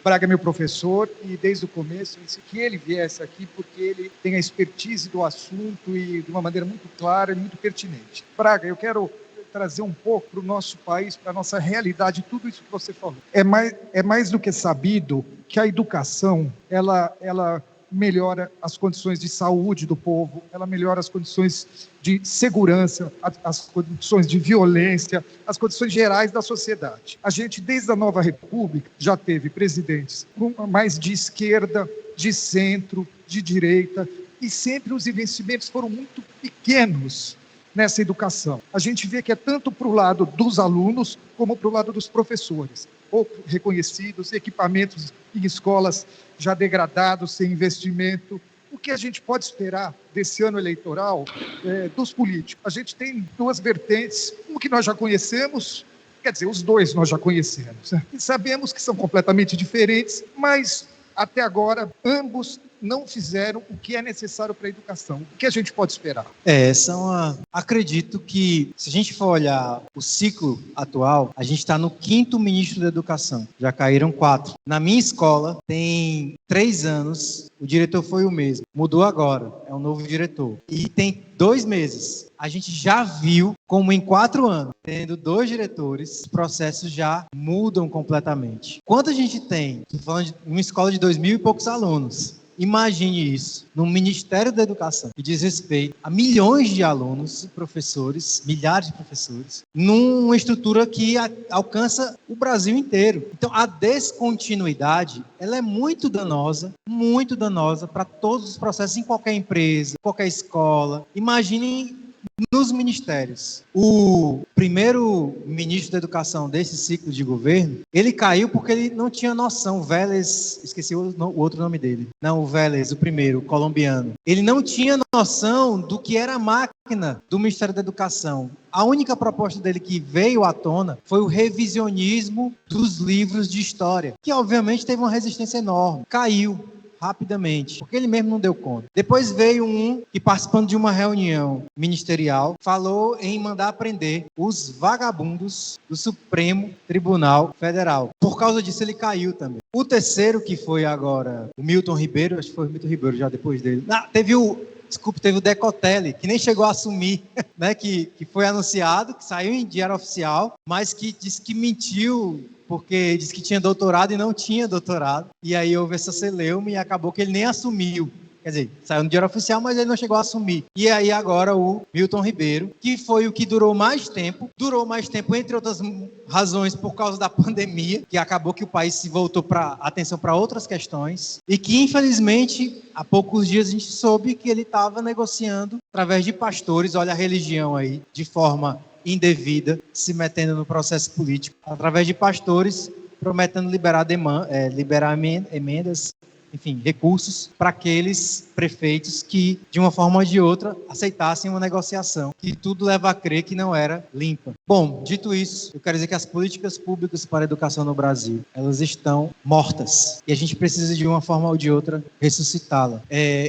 Braga é meu professor e desde o começo eu disse que ele viesse aqui porque ele tem a expertise do assunto e de uma maneira muito clara e muito pertinente. Braga, eu quero trazer um pouco para o nosso país, para a nossa realidade, tudo isso que você falou. É mais do que sabido que a educação, ela melhora as condições de saúde do povo, ela melhora as condições de segurança, as condições de violência, as condições gerais da sociedade. A gente, desde a nova república, já teve presidentes mais de esquerda, de centro, de direita, e sempre os investimentos foram muito pequenos nessa educação. A gente vê que é tanto para o lado dos alunos, como para o lado dos professores. Pouco reconhecidos, equipamentos em escolas já degradados, sem investimento. O que a gente pode esperar desse ano eleitoral dos políticos? A gente tem duas vertentes, uma que nós já conhecemos, quer dizer, os dois nós já conhecemos, né? E sabemos que são completamente diferentes, mas até agora ambos não fizeram o que é necessário para a educação. O que a gente pode esperar? Acredito que, se a gente for olhar o ciclo atual, a gente está no 5º ministro da Educação. Já caíram 4. Na minha escola, tem 3 anos, o diretor foi o mesmo. Mudou agora, é um novo diretor. E tem 2 meses. A gente já viu como em 4 anos, tendo 2 diretores, os processos já mudam completamente. Quanto a gente tem? Estou falando de uma escola de 2.000 e poucos alunos. Imagine isso, no Ministério da Educação, que diz respeito a milhões de alunos e professores, milhares de professores, numa estrutura que alcança o Brasil inteiro. Então, a descontinuidade, ela é muito danosa para todos os processos, em qualquer empresa, qualquer escola. Imaginem nos ministérios. O primeiro ministro da Educação desse ciclo de governo, ele caiu porque ele não tinha noção. O Vélez, esqueci o outro nome dele. Não, o Vélez, o primeiro, o colombiano. Ele não tinha noção do que era a máquina do Ministério da Educação. A única proposta dele que veio à tona foi o revisionismo dos livros de história, que obviamente teve uma resistência enorme. Caiu rapidamente, porque ele mesmo não deu conta. Depois veio um que, participando de uma reunião ministerial, falou em mandar prender os vagabundos do Supremo Tribunal Federal. Por causa disso, ele caiu também. O terceiro, que foi agora o Milton Ribeiro, acho que foi o Milton Ribeiro já depois dele. Teve o Decotelli, que nem chegou a assumir, né, que foi anunciado, que saiu em diário oficial, mas que disse que mentiu, porque disse que tinha doutorado e não tinha doutorado. E aí houve essa celeuma e acabou que ele nem assumiu. Quer dizer, saiu no diário oficial, mas ele não chegou a assumir. E aí agora o Milton Ribeiro, que foi o que durou mais tempo, entre outras razões por causa da pandemia, que acabou que o país se voltou atenção para outras questões, e que infelizmente há poucos dias a gente soube que ele estava negociando através de pastores, olha a religião aí, de forma indevida, se metendo no processo político, através de pastores prometendo liberar emendas, enfim, recursos para aqueles prefeitos que, de uma forma ou de outra, aceitassem uma negociação, que tudo leva a crer que não era limpa. Bom, dito isso, eu quero dizer que as políticas públicas para a educação no Brasil, elas estão mortas, e a gente precisa, de uma forma ou de outra, ressuscitá-la.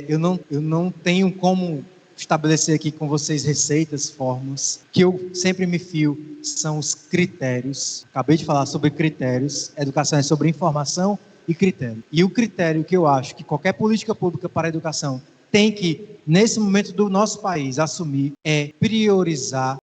Eu não tenho como estabelecer aqui com vocês receitas, fórmulas. Que eu sempre me fio são os critérios. Acabei de falar sobre critérios. Educação é sobre informação e critério. E o critério que eu acho que qualquer política pública para a educação tem que, nesse momento do nosso país, assumir é priorizar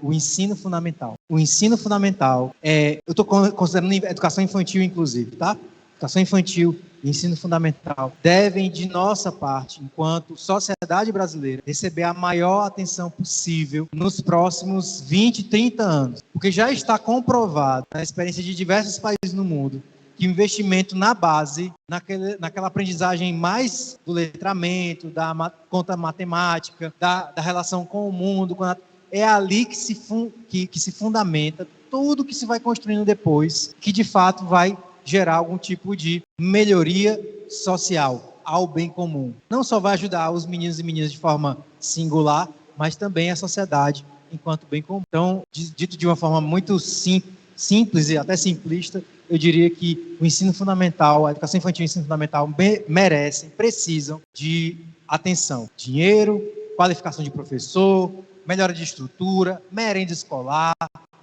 o ensino fundamental. O ensino fundamental eu estou considerando educação infantil, inclusive, tá? Educação infantil e ensino fundamental devem, de nossa parte, enquanto sociedade brasileira, receber a maior atenção possível nos próximos 20, 30 anos. Porque já está comprovado, na experiência de diversos países no mundo, que o investimento na base, naquela aprendizagem mais do letramento, da conta matemática, da relação com o mundo, é ali que se fundamenta tudo que se vai construindo depois, que de fato vai gerar algum tipo de melhoria social ao bem comum. Não só vai ajudar os meninos e meninas de forma singular, mas também a sociedade enquanto bem comum. Então, dito de uma forma muito simples e até simplista, eu diria que o ensino fundamental, a educação infantil e o ensino fundamental precisam de atenção. Dinheiro, qualificação de professor, melhora de estrutura, merenda escolar,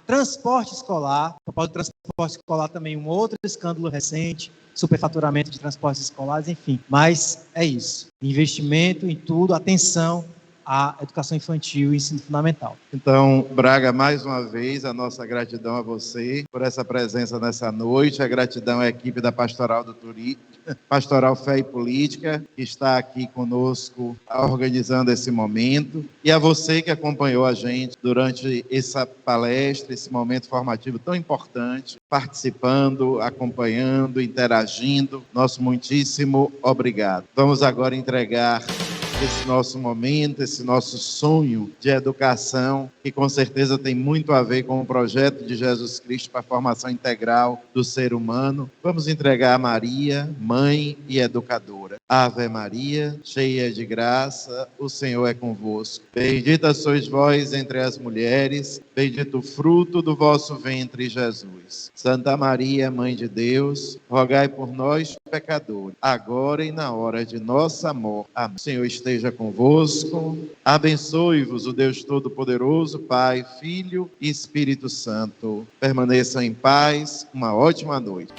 transporte escolar. A propósito do transporte escolar também um outro escândalo recente, superfaturamento de transportes escolares, enfim. Mas é isso. Investimento em tudo, atenção à educação infantil e ensino fundamental. Então, Braga, mais uma vez, a nossa gratidão a você por essa presença nessa noite, a gratidão à equipe da Pastoral do Turismo, Pastoral Fé e Política, que está aqui conosco organizando esse momento, e a você que acompanhou a gente durante essa palestra, esse momento formativo tão importante, participando, acompanhando, interagindo. Nosso muitíssimo obrigado. Vamos agora entregar esse nosso momento, esse nosso sonho de educação, que com certeza tem muito a ver com o projeto de Jesus Cristo para a formação integral do ser humano. Vamos entregar a Maria, mãe e educadora. Ave Maria, cheia de graça, o Senhor é convosco. Bendita sois vós entre as mulheres, bendito o fruto do vosso ventre, Jesus. Santa Maria, Mãe de Deus, rogai por nós, pecadores, agora e na hora de nossa morte. Amém. O Senhor esteja convosco. Abençoe-vos o Deus Todo-Poderoso, Pai, Filho e Espírito Santo. Permaneçam em paz. Uma ótima noite.